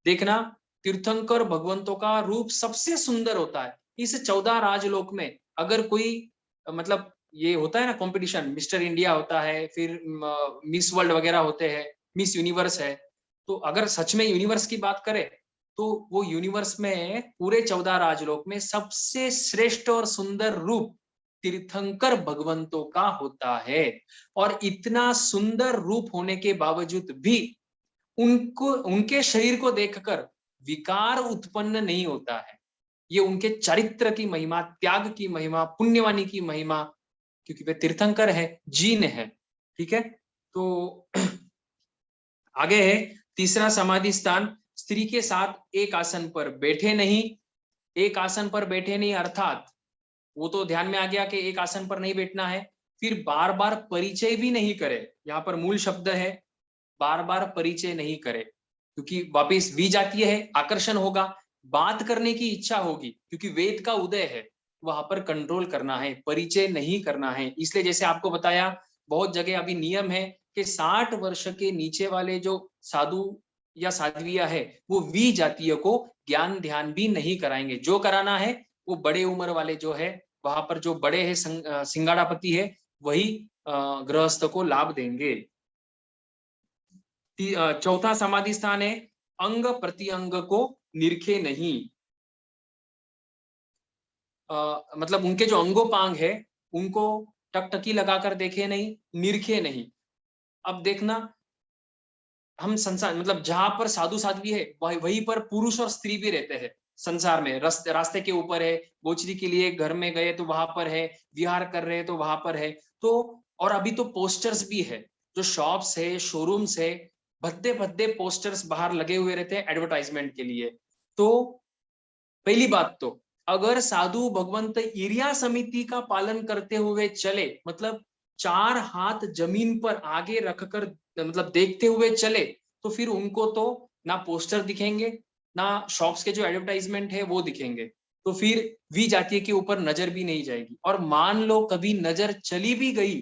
[SPEAKER 1] देखना तीर्थंकर भगवंतों का रूप सबसे सुंदर होता है। इस 14 राजलोक में अगर कोई, मतलब ये होता है ना कंपटीशन, मिस्टर इंडिया होता है, फिर मिस वर्ल्ड वगैरह होते हैं, मिस यूनिवर्स है, तो अगर सच में यूनिवर्स की बात करें तो वो यूनिवर्स में पूरे 14 राजलोक में सबसे श्रेष्ठ और सुंदर रूप तीर्थंकर भगवंतों का होता है। और इतना सुंदर रूप होने के बावजूद भी उनको, उनके शरीर को देखकर विकार उत्पन्न नहीं होता है। ये उनके चरित्र की महिमा, त्याग की महिमा, पुण्यवानी की महिमा, क्योंकि वे तीर्थंकर है, जीन है। ठीक है, तो आगे है तीसरा समाधि स्थान स्त्री के साथ एक आसन पर बैठे नहीं। एक आसन पर बैठे नहीं अर्थात वो तो ध्यान में आ गया कि एक आसन पर नहीं बैठना है। फिर बार बार परिचय भी नहीं करे, यहाँ पर मूल शब्द है बार बार परिचय नहीं करे, क्योंकि वापिस वी जाती है, आकर्षण होगा, बात करने की इच्छा होगी, क्योंकि वेद का उदय है, वहां पर कंट्रोल करना है, परिचय नहीं करना है। इसलिए जैसे आपको बताया, बहुत जगह अभी नियम है कि 60 वर्ष के नीचे वाले जो साधु या साध्विया है वो वी जातीय को ज्ञान ध्यान भी नहीं कराएंगे। जो कराना है वो बड़े उम्र वाले जो है, वहां पर जो बड़े है सिंगाड़ापति है, वही गृहस्थ को लाभ देंगे। चौथा समाधि स्थान है अंग प्रत्यंग को निरखे नहीं। मतलब उनके जो अंगोपांग है उनको टकटकी लगाकर देखे नहीं, निरखे नहीं। अब देखना, हम संसार मतलब जहां पर साधु साध्वी है वहीं पर पुरुष और स्त्री भी रहते हैं संसार में। रास्ते के ऊपर है, गोचरी के लिए घर में गए तो वहां पर है, विहार कर रहे तो वहां पर है। तो और अभी तो पोस्टर्स भी है, जो शॉप्स है, शोरूम्स है, भद्दे भद्दे पोस्टर्स बाहर लगे हुए रहते हैं एडवर्टाइजमेंट के लिए। तो पहली बात तो, अगर साधु भगवंत इरिया समिति का पालन करते हुए चले, मतलब 4 हाथ जमीन पर आगे रखकर मतलब देखते हुए चले, तो फिर उनको तो ना पोस्टर दिखेंगे, ना शॉप्स के जो एडवर्टाइजमेंट है वो दिखेंगे। तो फिर वी जातीय के ऊपर नजर भी नहीं जाएगी। और मान लो कभी नजर चली भी गई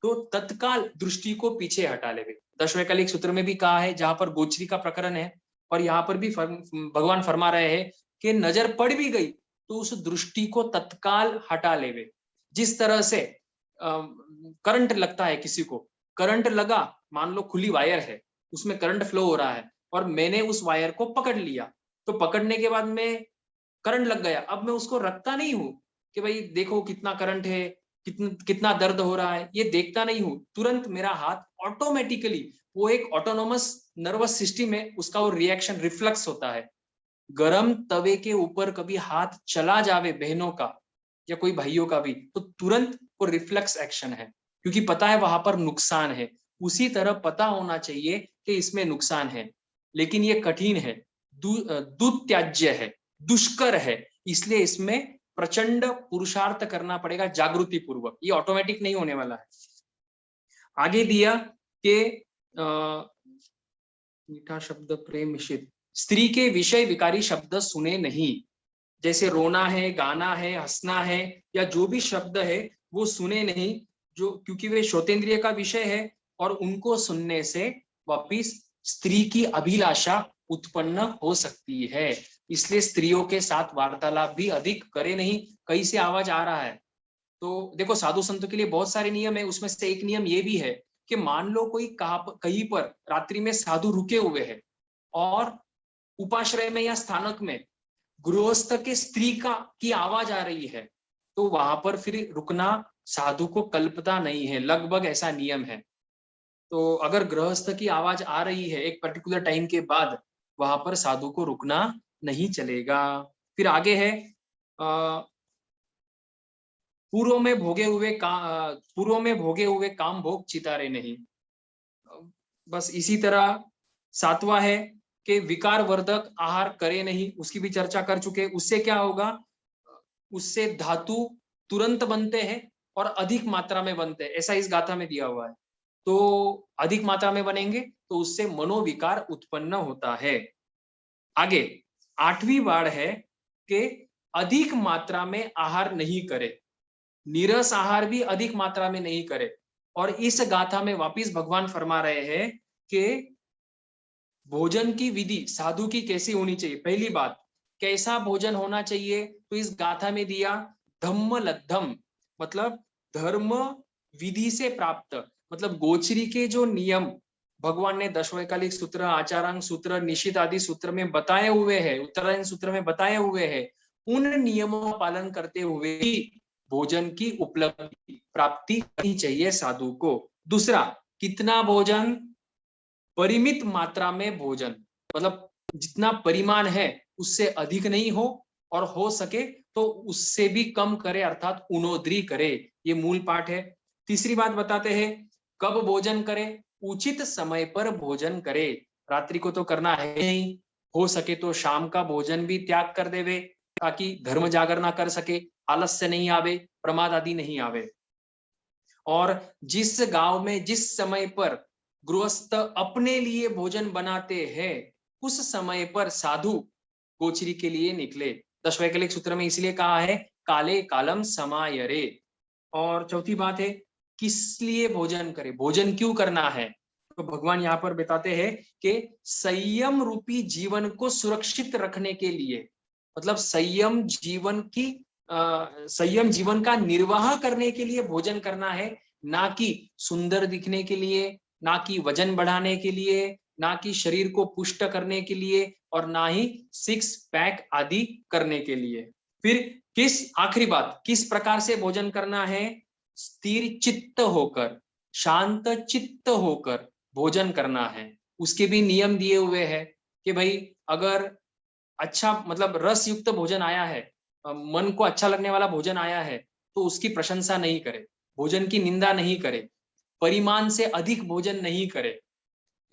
[SPEAKER 1] तो तत्काल दृष्टि को पीछे हटा लेवे। दशवैकलिक सूत्र में भी कहा है, जहां पर गोचरी का प्रकरण है, और यहाँ पर भी भगवान फरमा रहे हैं कि नजर पड़ भी गई तो उस दृष्टि को तत्काल हटा लेवे। जिस तरह से करंट लगता है किसी को, करंट लगा, मान लो खुली वायर है, उसमें करंट फ्लो हो रहा है और मैंने उस वायर को पकड़ लिया, तो पकड़ने के बाद में करंट लग गया। अब मैं उसको रखता नहीं हूं कि भाई देखो कितना करंट है, कितना दर्द हो रहा है, ये देखता नहीं हूं। तुरंत मेरा हाथ ऑटोमेटिकली, वो एक ऑटोनोमस नर्वस सिस्टम है, उसका वो रिएक्शन रिफ्लेक्स होता है। गरम तवे के ऊपर कभी हाथ चला जावे बहनों का या कोई भाइयों का भी, तो तुरंत वो रिफ्लेक्स एक्शन है, क्योंकि पता है वहां पर नुकसान है। उसी तरह पता होना चाहिए कि इसमें नुकसान है, लेकिन ये कठिन है, दुत्याज्य है, दुष्कर है, इसलिए इसमें प्रचंड पुरुषार्थ करना पड़ेगा जागृति पूर्वक, ये ऑटोमेटिक नहीं होने वाला है। आगे दिया कि मीठा शब्द प्रेम मिश्रित, स्त्री के विषय विकारी शब्द सुने नहीं। जैसे रोना है, गाना है, हंसना है, या जो भी शब्द है वो सुने नहीं, जो क्योंकि वे श्रोतेंद्रिय का विषय है, और उनको सुनने से वापिस स्त्री की अभिलाषा उत्पन्न हो सकती है। इसलिए स्त्रियों के साथ वार्तालाप भी अधिक करे नहीं। कहीं से आवाज आ रहा है तो देखो, साधु संतों के लिए बहुत सारे नियम है, उसमें से एक नियम ये भी है कि मान लो कोई कहीं पर रात्रि में साधु रुके हुए है और उपाश्रय में या स्थानक में गृहस्थ के स्त्री की आवाज आ रही है, तो वहां पर फिर रुकना साधु को कल्पता नहीं है, लगभग ऐसा नियम है। तो अगर गृहस्थ की आवाज आ रही है एक पर्टिकुलर टाइम के बाद, वहां पर साधु को रुकना नहीं चलेगा। फिर आगे है पूर्व में भोगे हुए काम भोग चितारे नहीं। बस इसी तरह 7वां है कि विकार वर्धक आहार करे नहीं, उसकी भी चर्चा कर चुके। उससे क्या होगा, उससे धातु तुरंत बनते हैं और अधिक मात्रा में बनते हैं, ऐसा इस गाथा में दिया हुआ है। तो अधिक मात्रा में बनेंगे तो उससे मनोविकार उत्पन्न होता है। आगे 8वीं वार है कि अधिक मात्रा में आहार नहीं करे, नीरस आहार भी अधिक मात्रा में नहीं करे। और इस गाथा में वापिस भगवान फरमा रहे हैं कि भोजन की विधि साधु की कैसी होनी चाहिए। पहली बात, कैसा भोजन होना चाहिए, तो इस गाथा में दिया धम्म लद्धम, मतलब धर्म विधि से प्राप्त, मतलब गोचरी के जो नियम भगवान ने दशवैकालिक सूत्र, आचारांग सूत्र, निशित आदि सूत्र में बताए हुए हैं, उत्तरायण सूत्र में बताए हुए हैं, उन नियमों का पालन करते हुए ही भोजन की उपलब्धि प्राप्ति करनी चाहिए साधु को। दूसरा, कितना भोजन, परिमित मात्रा में भोजन, मतलब जितना परिमाण है उससे अधिक नहीं हो, और हो सके तो उससे भी कम करे, अर्थात उनोद्री करे, ये मूल पाठ है। तीसरी बात बताते हैं, कब भोजन करे, उचित समय पर भोजन करे, रात्रि को तो करना है नहीं, हो सके तो शाम का भोजन भी त्याग कर देवे, ताकि धर्म जागरण कर सके, आलस्य नहीं आवे, प्रमाद आदि नहीं आवे। और जिस गांव में जिस समय पर गृहस्थ अपने लिए भोजन बनाते हैं, उस समय पर साधु गोचरी के लिए निकले। दशवैकलिक सूत्र में इसलिए कहा है काले कालम समायरे। और चौथी बात है, किस लिए भोजन करे, भोजन क्यों करना है। तो भगवान यहाँ पर बताते हैं कि संयम रूपी जीवन को सुरक्षित रखने के लिए, मतलब संयम जीवन का निर्वाह करने के लिए भोजन करना है, ना कि सुंदर दिखने के लिए, ना कि वजन बढ़ाने के लिए, ना कि शरीर को पुष्ट करने के लिए, और ना ही सिक्स पैक आदि करने के लिए। फिर आखिरी बात, किस प्रकार से भोजन करना है, स्थिर चित्त होकर, शांत चित्त होकर भोजन करना है। उसके भी नियम दिए हुए हैं कि भाई अगर अच्छा मतलब रस युक्त भोजन आया है, मन को अच्छा लगने वाला भोजन आया है, तो उसकी प्रशंसा नहीं करे, भोजन की निंदा नहीं करे, परिमाण से अधिक भोजन नहीं करे।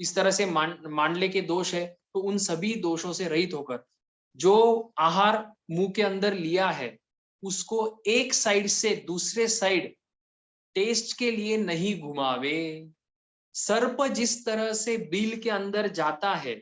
[SPEAKER 1] इस तरह से मांडले के दोष है, तो उन सभी दोषों से रहित होकर जो आहार मुंह के अंदर लिया है उसको एक साइड से दूसरे साइड टेस्ट के लिए नहीं घुमावे। सर्प जिस तरह से बिल के अंदर जाता है,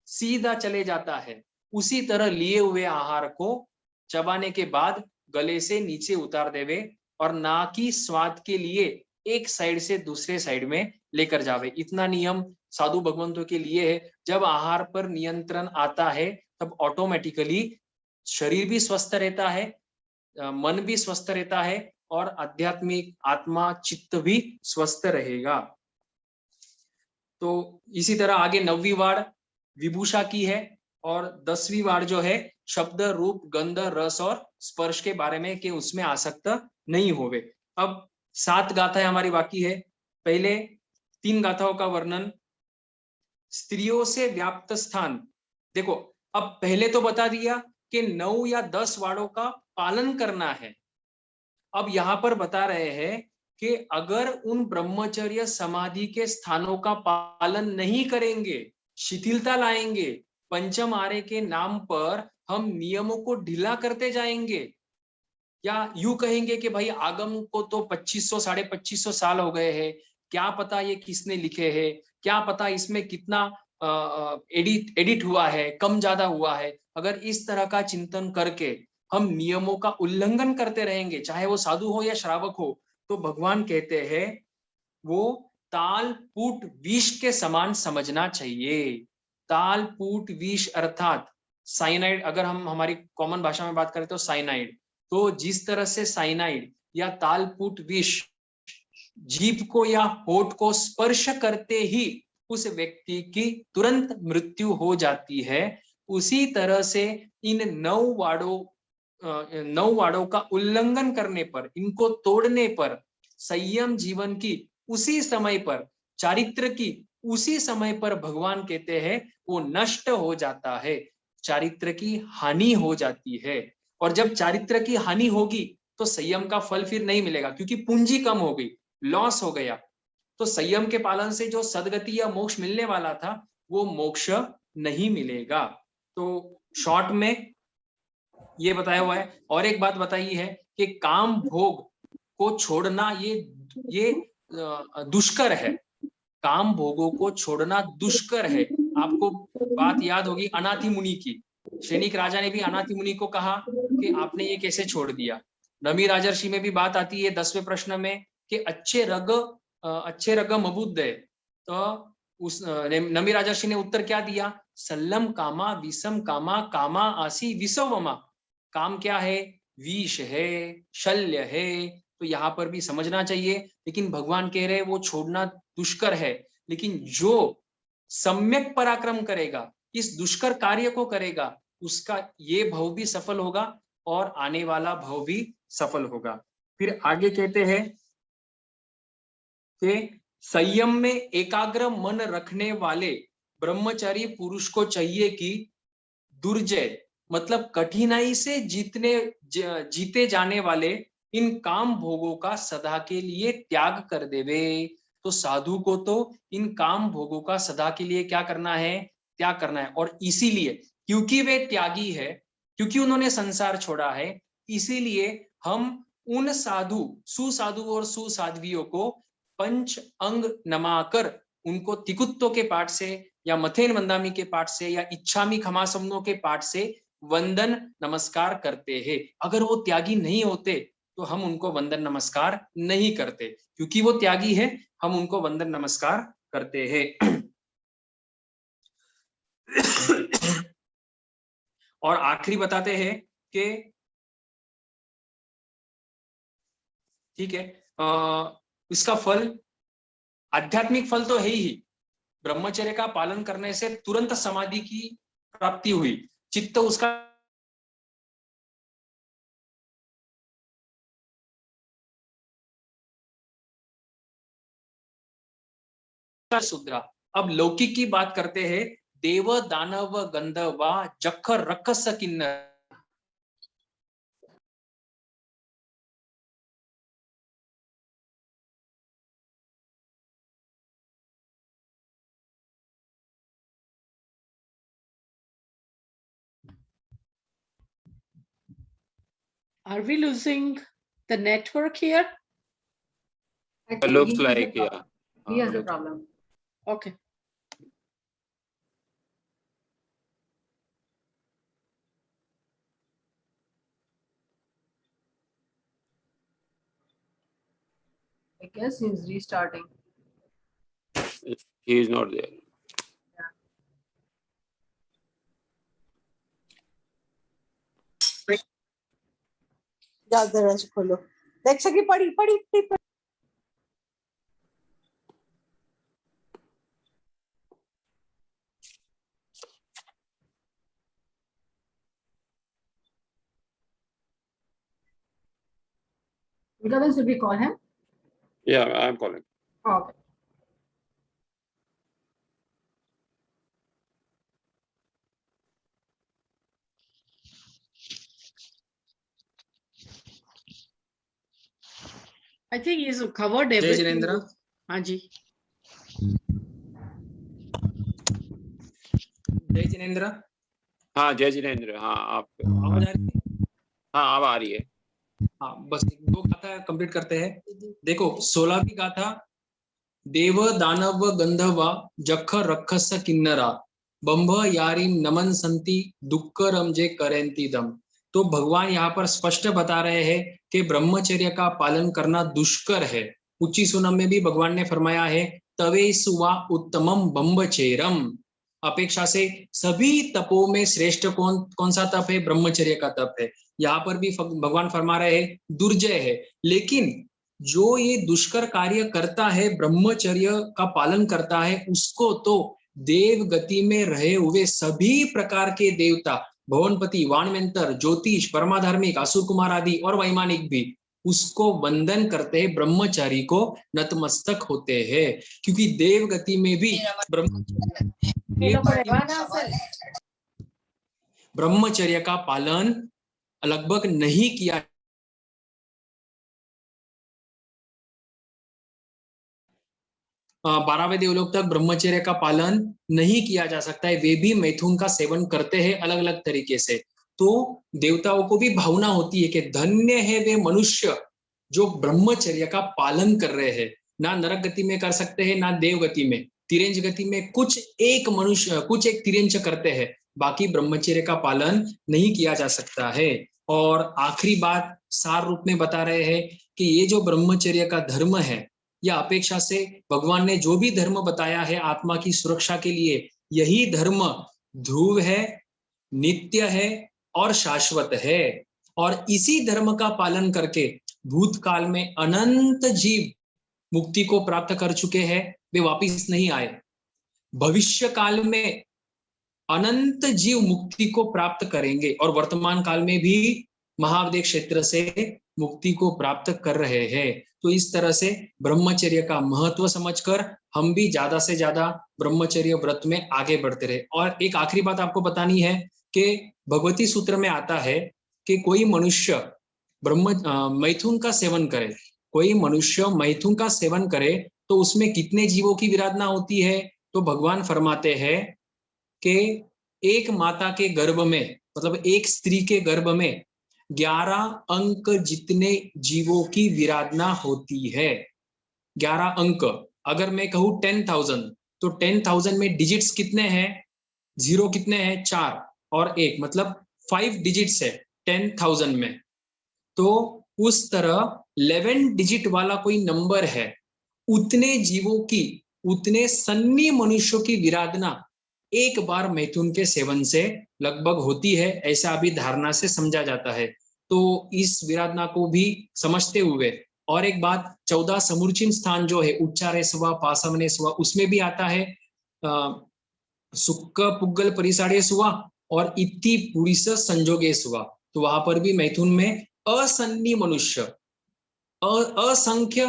[SPEAKER 1] सीधा चले जाता है, उसी तरह लिए हुए आहार को चबाने के बाद गले से नीचे उतार देवे, और ना कि स्वाद के लिए एक साइड से दूसरे साइड में लेकर जावे। इतना नियम साधु भगवंतों के लिए है। जब आहार पर नियंत्रण आता है तब ऑटोमेटिकली शरीर भी स्वस्थ रहता है, मन भी स्वस्थ रहता है, और आध्यात्मिक आत्मा चित्त भी स्वस्थ रहेगा। तो इसी तरह आगे 9वीं वार विभूषा की है, और 10वीं वार जो है शब्द रूप गंध रस और स्पर्श के बारे में, कि उसमें आसक्त नहीं होवे। अब 7 गाथाएं हमारी बाकी है। पहले 3 गाथाओं का वर्णन, स्त्रियों से व्याप्त स्थान। देखो, अब पहले तो बता दिया कि 9 या 10 वारों का पालन करना है। अब यहां पर बता रहे हैं कि अगर उन ब्रह्मचर्य समाधि के स्थानों का पालन नहीं करेंगे, शिथिलता लाएंगे, पंचम आर्य के नाम पर हम नियमों को ढीला करते जाएंगे, या यूं कहेंगे कि भाई आगम को तो 2500 2550 साल हो गए हैं, क्या पता ये किसने लिखे हैं, क्या पता इसमें कितना एडिट हुआ है, कम ज्यादा हुआ है। अगर इस तरह का चिंतन करके हम नियमों का उल्लंघन करते रहेंगे, चाहे वो साधु हो या श्रावक हो, तो भगवान कहते हैं वो ताल पूट विष के समान समझना चाहिए। ताल पूट विष अर्थात साइनाइड, अगर हम हमारी कॉमन भाषा में बात करें तो साइनाइड। तो जिस तरह से साइनाइड या तालपूट विष जीभ को या होठ को स्पर्श करते ही उस व्यक्ति की तुरंत मृत्यु हो जाती है, उसी तरह से इन 9 वाड़ों का उल्लंघन करने पर, इनको तोड़ने पर संयम जीवन की उसी समय पर, चारित्र की उसी समय पर भगवान कहते हैं वो नष्ट हो जाता है, चारित्र की हानि हो जाती है। और जब चारित्र की हानि होगी तो संयम का फल फिर नहीं मिलेगा, क्योंकि पूंजी कम हो गई, लॉस हो गया। तो संयम के पालन से जो सदगति या मोक्ष मिलने वाला था वो मोक्ष नहीं मिलेगा। तो शॉर्ट में ये बताया हुआ है। और एक बात बताई है कि काम भोग को छोड़ना ये दुष्कर है, काम भोगों को छोड़ना दुष्कर है। आपको बात याद होगी अनाथि मुनि की, सैनिक राजा ने भी अनाथि मुनि को कहा कि आपने ये कैसे छोड़ दिया। नमी राजर्षि में भी बात आती है 10वें प्रश्न में कि अच्छे रग मबुद्ध है। तो उस नमी राजर्षि ने उत्तर क्या दिया, सल्लम कामा विषम कामा कामा आसी विषवमा। काम क्या है, विष है, शल्य है। तो यहाँ पर भी समझना चाहिए। लेकिन भगवान कह रहे वो छोड़ना दुष्कर है, लेकिन जो सम्यक पराक्रम करेगा, इस दुष्कर कार्य को करेगा, उसका ये भव भी सफल होगा और आने वाला भव भी सफल होगा। फिर आगे कहते हैं कि संयम में एकाग्र मन रखने वाले ब्रह्मचारी पुरुष को चाहिए कि दुर्जय मतलब कठिनाई से जीते जाने वाले इन काम भोगों का सदा के लिए त्याग कर देवे। तो साधु को तो इन काम भोगों का सदा के लिए क्या करना है, त्याग करना है। और इसीलिए क्योंकि वे त्यागी है, क्योंकि उन्होंने संसार छोड़ा है, इसीलिए हम उन सुसाधु और सुसाध्वियों को पंच अंग नमाकर उनको तिकुत्तो के पाठ से या मथेन मंदामी के पाठ से या इच्छामी खमासमनों के पाठ से वंदन नमस्कार करते हैं। अगर वो त्यागी नहीं होते तो हम उनको वंदन नमस्कार नहीं करते, क्योंकि वो त्यागी है, हम उनको वंदन नमस्कार करते हैं। और आखिरी बताते हैं कि ठीक है, इसका फल, आध्यात्मिक फल तो है ही, ब्रह्मचर्य का पालन करने से तुरंत समाधि की प्राप्ति हुई, चित्त उसका सुधरा। अब लौकिक की बात करते हैं। देव दानव गंधर्वा जख रखस किन्नर।
[SPEAKER 2] Are we losing the network here?
[SPEAKER 3] It looks like, yeah.
[SPEAKER 4] He has a problem.
[SPEAKER 2] Okay.
[SPEAKER 4] I guess he's restarting.
[SPEAKER 3] He is not there.
[SPEAKER 5] जाओ दरवाजा खोलो, देख सकी पड़ी पड़ी पड़ी।
[SPEAKER 4] Because should we call him?
[SPEAKER 3] Yeah, I'm calling.
[SPEAKER 4] Okay.
[SPEAKER 2] I think he's covered
[SPEAKER 1] जय
[SPEAKER 2] everything.
[SPEAKER 1] Jinendra.
[SPEAKER 2] हाँ जी।
[SPEAKER 1] जय जिनेंद्र।
[SPEAKER 3] हाँ जय जिनेंद्र, हाँ आप
[SPEAKER 1] आवाज आ रही है?
[SPEAKER 3] हाँ अब आ रही है।
[SPEAKER 1] हाँ, बस 2 गाथा कंप्लीट करते हैं। देखो 16वीं गाथा, देव दानव गंधर्वा जख रक्षस किन्नरा बंभ यारी नमन संति दुख रमजे करेंती दम। तो भगवान यहाँ पर स्पष्ट बता रहे हैं कि ब्रह्मचर्य का पालन करना दुष्कर है। उच्ची सुनम में भी भगवान ने फरमाया है, तवे सुवा उत्तमम ब्रह्मचर्यम। अपेक्षा से सभी तपों में श्रेष्ठ कौन सा तप है? ब्रह्मचर्य का तप है। यहाँ पर भी भगवान फरमा रहे हैं दुर्जय है, लेकिन जो ये दुष्कर कार्य करता है, ब्रह्मचर्य का पालन करता है, उसको तो देव गति में रहे हुए सभी प्रकार के देवता, भवनपति, वाणमेंतर, ज्योतिष, परमाधार्मिक, असुर कुमार आदि और वैमानिक भी उसको वंदन करते हैं, ब्रह्मचारी को नतमस्तक होते हैं। क्योंकि देव गति में भी ब्रह्मचर्य का पालन लगभग नहीं किया। 12वें देवलोक तक ब्रह्मचर्य का पालन नहीं किया जा सकता है। वे भी मैथुन का सेवन करते हैं अलग अलग तरीके से। तो देवताओं को भी भावना होती है कि धन्य है वे मनुष्य जो ब्रह्मचर्य का पालन कर रहे हैं। ना नरक गति में कर सकते हैं, ना देव गति में। तिरंज गति में कुछ एक मनुष्य, कुछ एक तिरंज करते हैं, बाकी ब्रह्मचर्य का पालन नहीं किया जा सकता है। और आखिरी बात सार रूप में बता रहे हैं कि ये जो ब्रह्मचर्य का धर्म है, या अपेक्षा से भगवान ने जो भी धर्म बताया है आत्मा की सुरक्षा के लिए, यही धर्म ध्रुव है, नित्य है और शाश्वत है। और इसी धर्म का पालन करके भूतकाल में अनंत जीव मुक्ति को प्राप्त कर चुके हैं, वे वापिस नहीं आए। भविष्य काल में अनंत जीव मुक्ति को प्राप्त करेंगे और वर्तमान काल में भी महावदेव क्षेत्र से मुक्ति को प्राप्त कर रहे हैं। तो इस तरह से ब्रह्मचर्य का महत्व समझकर हम भी ज्यादा से ज्यादा ब्रह्मचर्य व्रत में आगे बढ़ते रहे। और एक आखिरी बात आपको बतानी है कि भगवती सूत्र में आता है कि कोई मनुष्य मैथुन का सेवन करे, कोई मनुष्य मैथुन का सेवन करे तो उसमें कितने जीवों की विराधना होती है? तो भगवान फरमाते हैं कि एक माता के गर्भ में, मतलब एक स्त्री के गर्भ में 11 अंक जितने जीवों की विराधना होती है। 11 अंक, अगर मैं कहूं 10,000 तो 10,000 में डिजिट्स कितने हैं? 0 कितने हैं? 4 और 1, मतलब 5 डिजिट्स है 10,000 में, तो उस तरह 11 डिजिट वाला कोई नंबर है, उतने जीवों की, उतने सन्नी मनुष्यों की विराधना एक बार मैथुन के सेवन से लगभग होती है, ऐसा अभी धारणा से समझा जाता है। तो इस विराधना को भी समझते हुए, और एक बात, 14 समूर्चिन स्थान जो है, उच्चारे स्वा, पासमने स्वा, उसमें भी आता है सुक्क पुग्गल परिसाड़े स्वा और इति पुरिस संजोगे स्वा। तो वहां पर भी मैथुन में असन्नी मनुष्य, असंख्य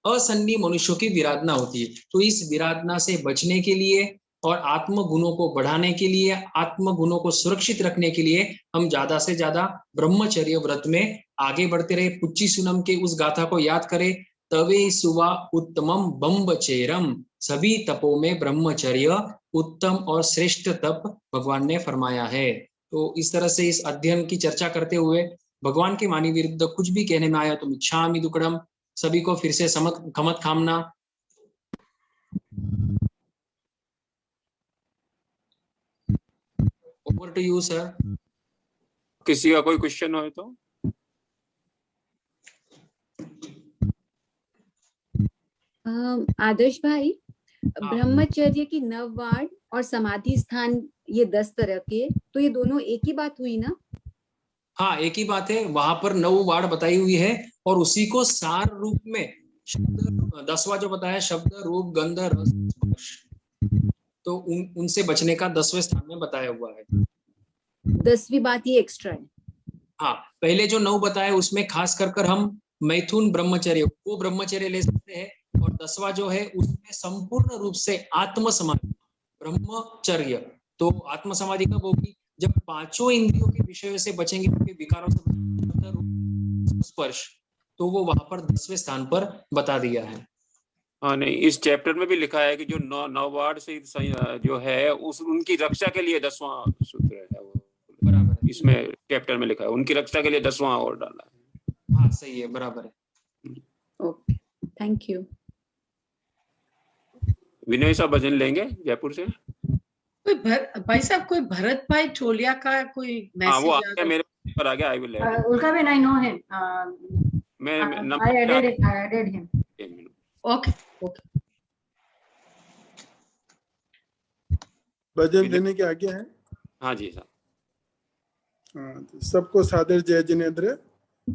[SPEAKER 1] असन्नी मनुष्यों की विराधना होती है। तो इस विराधना से बचने के लिए और आत्म गुणों को बढ़ाने के लिए, आत्म गुणों को सुरक्षित रखने के लिए हम ज्यादा से ज्यादा ब्रह्मचर्य व्रत में आगे बढ़ते रहे। पुच्ची सुनम के उस गाथा को याद करें, तवे सुवा उत्तमम बम्बचेरम, सभी तपों में ब्रह्मचर्य उत्तम और श्रेष्ठ तप भगवान ने फरमाया है। तो इस तरह से इस अध्ययन की चर्चा करते हुए भगवान के वाणी विरुद्ध कुछ भी कहने में आया तो मिच्छामि दुक्कडम। सभी को फिर से खमत खामना। Over to you sir.
[SPEAKER 3] किसी का कोई क्वेश्चन हो तो?
[SPEAKER 6] आदर्श भाई, ब्रह्मचर्य की 9 वार्ड और समाधि स्थान ये 10 तरह के, तो ये दोनों एक ही बात हुई ना?
[SPEAKER 1] हाँ, एक ही बात है। वहां पर 9 वार्ड बताई हुई है और उसी को सार रूप में शब्द 10वां जो बताया, शब्द रूप गंध रस स्पर्श, तो उनसे बचने का 10वें स्थान में बताया हुआ है।
[SPEAKER 6] 10वीं बात ये एक्स्ट्रा है।
[SPEAKER 1] हाँ, पहले जो 9 बताया उसमें खास कर हम मैथुन ब्रह्मचर्य वो ब्रह्मचर्य ले सकते हैं, और 10वां जो है उसमें संपूर्ण रूप से आत्म समाधि ब्रह्मचर्य। तो आत्म समाधि कब होगी? जब 5 इंद्रियों के विषयों से बचेंगे, उनके विकारों से बचेंगे, स्पर्श, तो वो वहां पर 10वें स्थान पर बता दिया है।
[SPEAKER 3] हाँ, नहीं, इस चैप्टर में भी लिखा है कि जो 9 वार्ड से जो है उस उनकी रक्षा के लिए 10वां सूत्र है वो, बराबर। इसमें चैप्टर में लिखा है उनकी रक्षा के लिए 10वां और डाला है।
[SPEAKER 1] हाँ, सही है, बराबर है।
[SPEAKER 6] Okay, thank you.
[SPEAKER 3] विनय साहब भजन लेंगे जयपुर से?
[SPEAKER 2] कोई भाई साहब, कोई भरत भाई टोलिया का कोई
[SPEAKER 3] हाँ, वो आ
[SPEAKER 2] मैसेज
[SPEAKER 3] गया, मेरे पर आ गया। I will add.
[SPEAKER 4] Ulka Ben, I know him.
[SPEAKER 3] मैं
[SPEAKER 4] I added him.
[SPEAKER 2] Okay okay.
[SPEAKER 7] भजन देने की आज्ञा है।
[SPEAKER 3] हाँ जी साहब।
[SPEAKER 7] हाँ, तो सबको सादर जय जिनेंद्र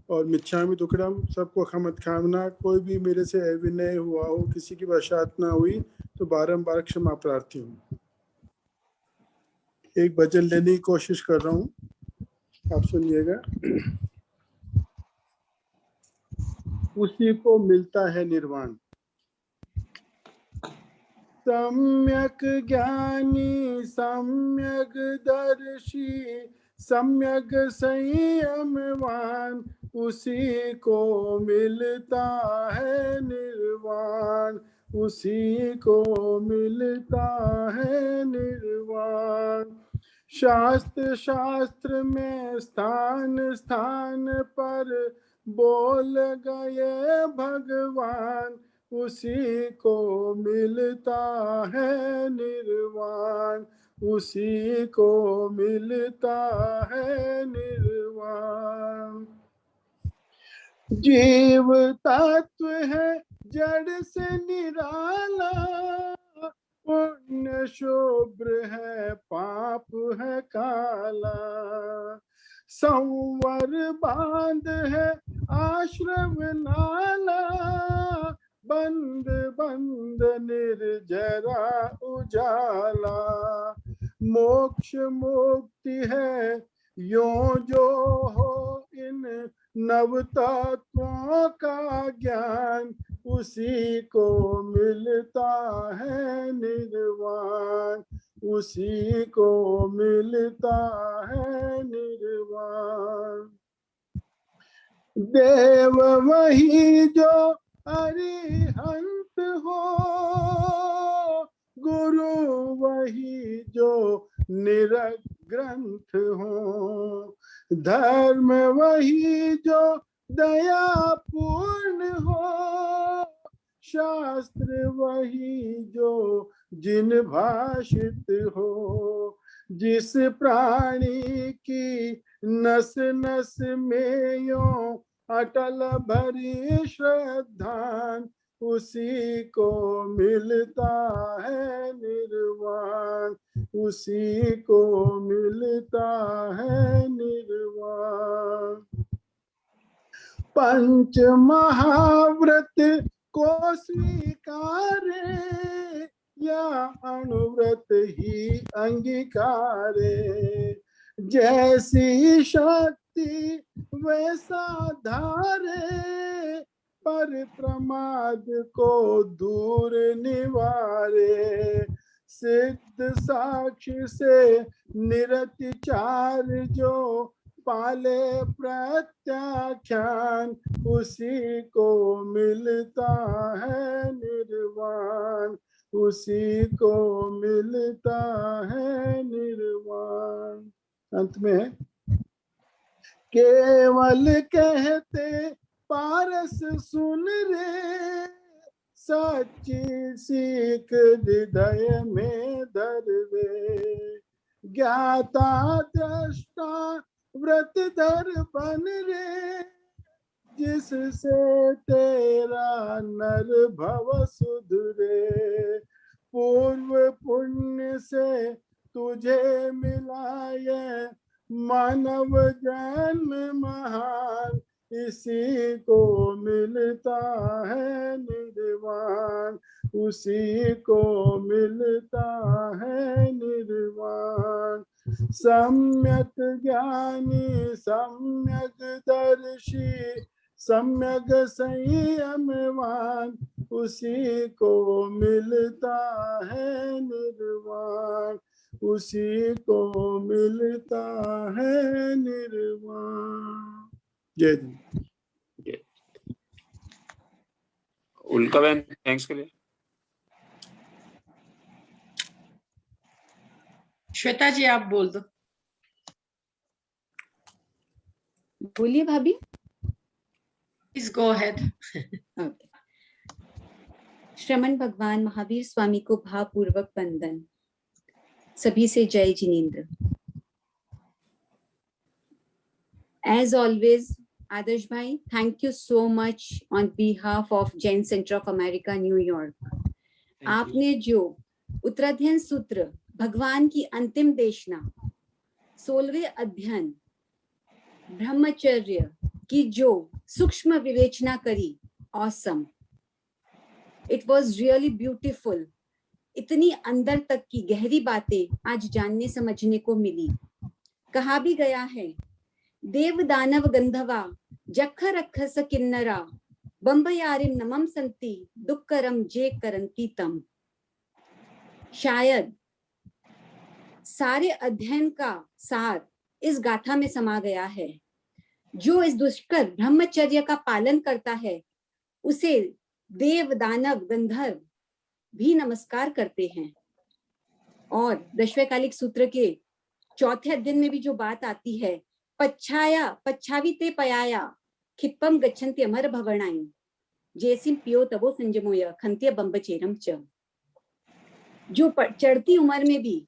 [SPEAKER 7] और मिच्छामि दुक्कडम। सबको खमत खामना। कोई भी मेरे से अविनय हुआ हो, किसी की बशात ना हुई तो बारंबार क्षमा प्रार्थी हूँ। एक भजन लेने की कोशिश कर रहा हूँ, आप सुनिएगा। उसी को मिलता है निर्वाण। सम्यक ज्ञानी सम्यक दर्शी सम्यक संयमवान, उसी को मिलता है निर्वाण, उसी को मिलता है निर्वाण। शास्त्र शास्त्र में स्थान स्थान पर बोल गए भगवान, उसी को मिलता है निर्वाण, उसी को मिलता है निर्वाण। जीव तत्व है जड़ से निराला, पुण्य शुभ्र है पाप है काला, संवर बांध है आश्रम नाला, बंद बंद निर्जरा उजाला। मोक्ष मुक्ति है यो जो हो इन नव तत्वों का ज्ञान, उसी को मिलता है निर्वाण, उसी को मिलता है निर्वाण। देव वही जो अरिहंत हो, गुरु वही जो निरग्रंथ हो, धर्म वही जो दया पूर्ण हो, शास्त्र वही जो जिन भाषित हो, जिस प्राणी की नस नस में यों अटल भरी श्रद्धा, उसी को मिलता है निर्वाण, उसी को मिलता है निर्वाण। पंच महाव्रत को स्वीकारे या अनुव्रत ही अंगीकारे, जैसी शक्ति वैसा धारे, पर प्रमाद को दूर निवारे। सिद्ध साक्ष्य से निरतिचार जो पाले प्रत्याख्यान, उसी को मिलता है निर्वाण, उसी को मिलता है निर्वाण। अंत में केवल कहते पारस सुन रे, सच्ची सीख हृदय में धर रे। ज्ञाता दृष्टा व्रत धर बन रे, जिससे तेरा नर भव सुधरे। पूर्व पुण्य से तुझे मिला ये मानव जन्म महान, इसी को मिलता है निर्वाण, उसी को मिलता है निर्वाण। सम्यक ज्ञानी सम्यक दर्शी सम्यक संयमवान, उसी को मिलता है निर्वाण, उसी को मिलता है निर्वाण। जय जी।
[SPEAKER 3] उल्का बहन थैंक्स के लिए।
[SPEAKER 2] श्वेता जी आप बोल दो।
[SPEAKER 6] बोलिए भाभी।
[SPEAKER 2] Please go ahead.
[SPEAKER 6] श्रमण भगवान महावीर स्वामी को भावपूर्वक वंदन। सभी से जय Jinendra. As always, Adarsh bhai, thank you so much on behalf of Jain Center of America, New York. आपने जो उत्तराध्ययन सूत्र भगवान की अंतिम देशना 16वें अध्ययन ब्रह्मचर्य की जो सूक्ष्म विवेचना करी, awesome. It was really beautiful. इतनी अंदर तक की गहरी बातें आज जानने समझने को मिली। कहा भी गया है, देव दानव गंधवा जख रखस किन्नरा, बंबयारिम नमम संति दुक्करम जे करंती तम। शायद सारे अध्ययन का सार इस गाथा में समा गया है। जो इस दुष्कर ब्रह्मचर्य का पालन करता है, उसे देव दानव गंधर्व भी नमस्कार करते हैं। और दशवैकालिक सूत्र के चौथे अध्ययन में भी जो बात आती है, पच्छाया पच्छाविते पयाया खिप्पम गच्छन्ति अमर भवनाई, जैसिम पियो तबो संजमोय खंत्य बंबचेरम च। जो चढ़ती उम्र में भी,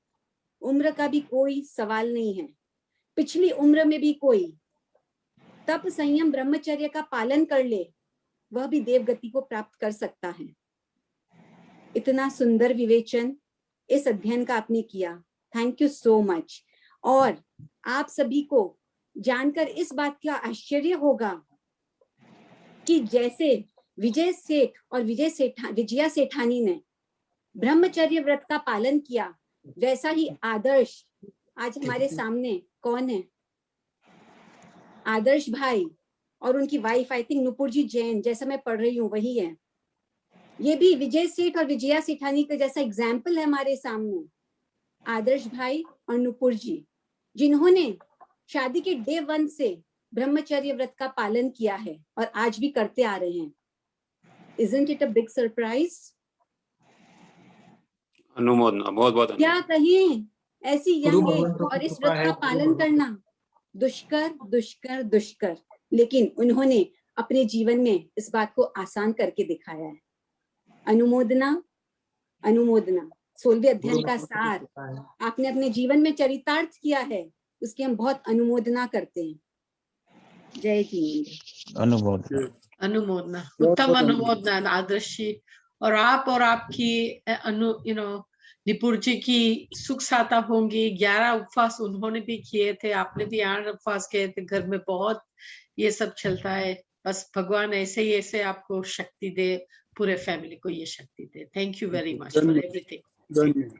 [SPEAKER 6] उम्र का भी कोई सवाल नहीं है, पिछली उम्र में भी कोई तप संयम ब्रह्मचर्य का पालन कर ले, वह भी देवगति को प्राप्त कर सकता है। इतना सुंदर विवेचन इस अध्ययन का आपने किया, थैंक यू सो मच। और आप सभी को जानकर इस बात का आश्चर्य होगा कि जैसे विजय सेठ और विजया सेठानी ने ब्रह्मचर्य व्रत का पालन किया, वैसा ही आदर्श आज हमारे सामने कौन है? आदर्श भाई और उनकी वाइफ, आई थिंक नुपुर जी जैन, जैसा मैं पढ़ रही हूँ वही है। ये भी विजय सेठ और विजया सेठानी का जैसा एग्जाम्पल है हमारे सामने। आदर्श भाई और नुपुर जी, जिन्होंने शादी के डे 1 से ब्रह्मचर्य व्रत का पालन किया है और आज भी करते आ रहे हैं। Isn't it a big surprise?
[SPEAKER 3] अनुमोदना, बहुत बहुत
[SPEAKER 6] क्या कहें, ऐसी यंग एज और इस व्रत का पालन करना दुष्कर दुष्कर दुष्कर, लेकिन उन्होंने अपने जीवन में इस बात को आसान करके दिखाया है। अनुमोदना अनुमोदना। 16वें अध्ययन का सार आपने अपने जीवन में चरितार्थ किया है, उसकी हम बहुत अनुमोदना करते हैं। जय जिनेंद्र।
[SPEAKER 2] अनुमोदना, उत्तम अनुमोदना आदर्श जी। और आपकी निपुण जी की सुख साता होंगी। 11 उपवास उन्होंने भी किए थे, आपने भी 8 उपवास किए थे। घर में बहुत ये सब चलता है। बस भगवान ऐसे ही ऐसे आपको शक्ति दे, पूरे फैमिली को ये शक्ति दे। Thank you very much for everything.
[SPEAKER 7] धन्यवाद।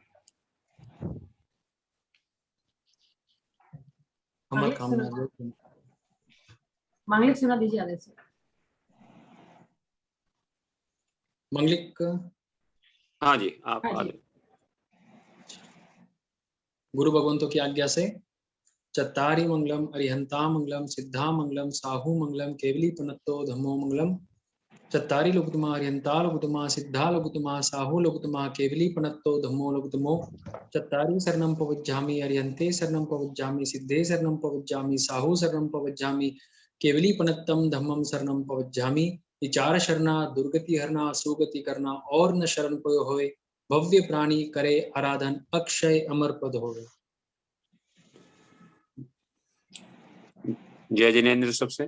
[SPEAKER 4] मांगलिक सुना दीजिए आगे से।
[SPEAKER 1] मंगलिक।
[SPEAKER 3] हाँ जी, आप
[SPEAKER 4] हाँ जी।
[SPEAKER 3] आगे।
[SPEAKER 1] गुरु भगवंतों की आज्ञा से चत्तारी मंगलम, अरिहंता मंगलम, सिद्धा मंगलम, साहू मंगलम, केवली पनत्तो धम्मो मंगलम। चत्तारी लोकुतमा, अरिहंता लोकुतमा, सिद्धा लोकुतमा, साहू लोकुतमा, केवली पनत्तो धम्मो लोकुतमो। चत्तारी शरणं पवज्जामि, अरिहंते शरणं पवज्जामि, सिद्धे शरणं पवज्जामि, साहू शरणं पवज्जामि, केवली पनत्तम धम्मम शरणं पवज्जामि। विचार शरणा, दुर्गति हरना, सुगति करना, और न शरण कोय होए। भव्य प्राणी करे आराधन, अक्षय अमर पद होए।
[SPEAKER 3] जय जिनेंद्र सबसे।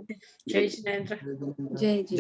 [SPEAKER 2] जय जिनेंद्र।
[SPEAKER 6] जय जय।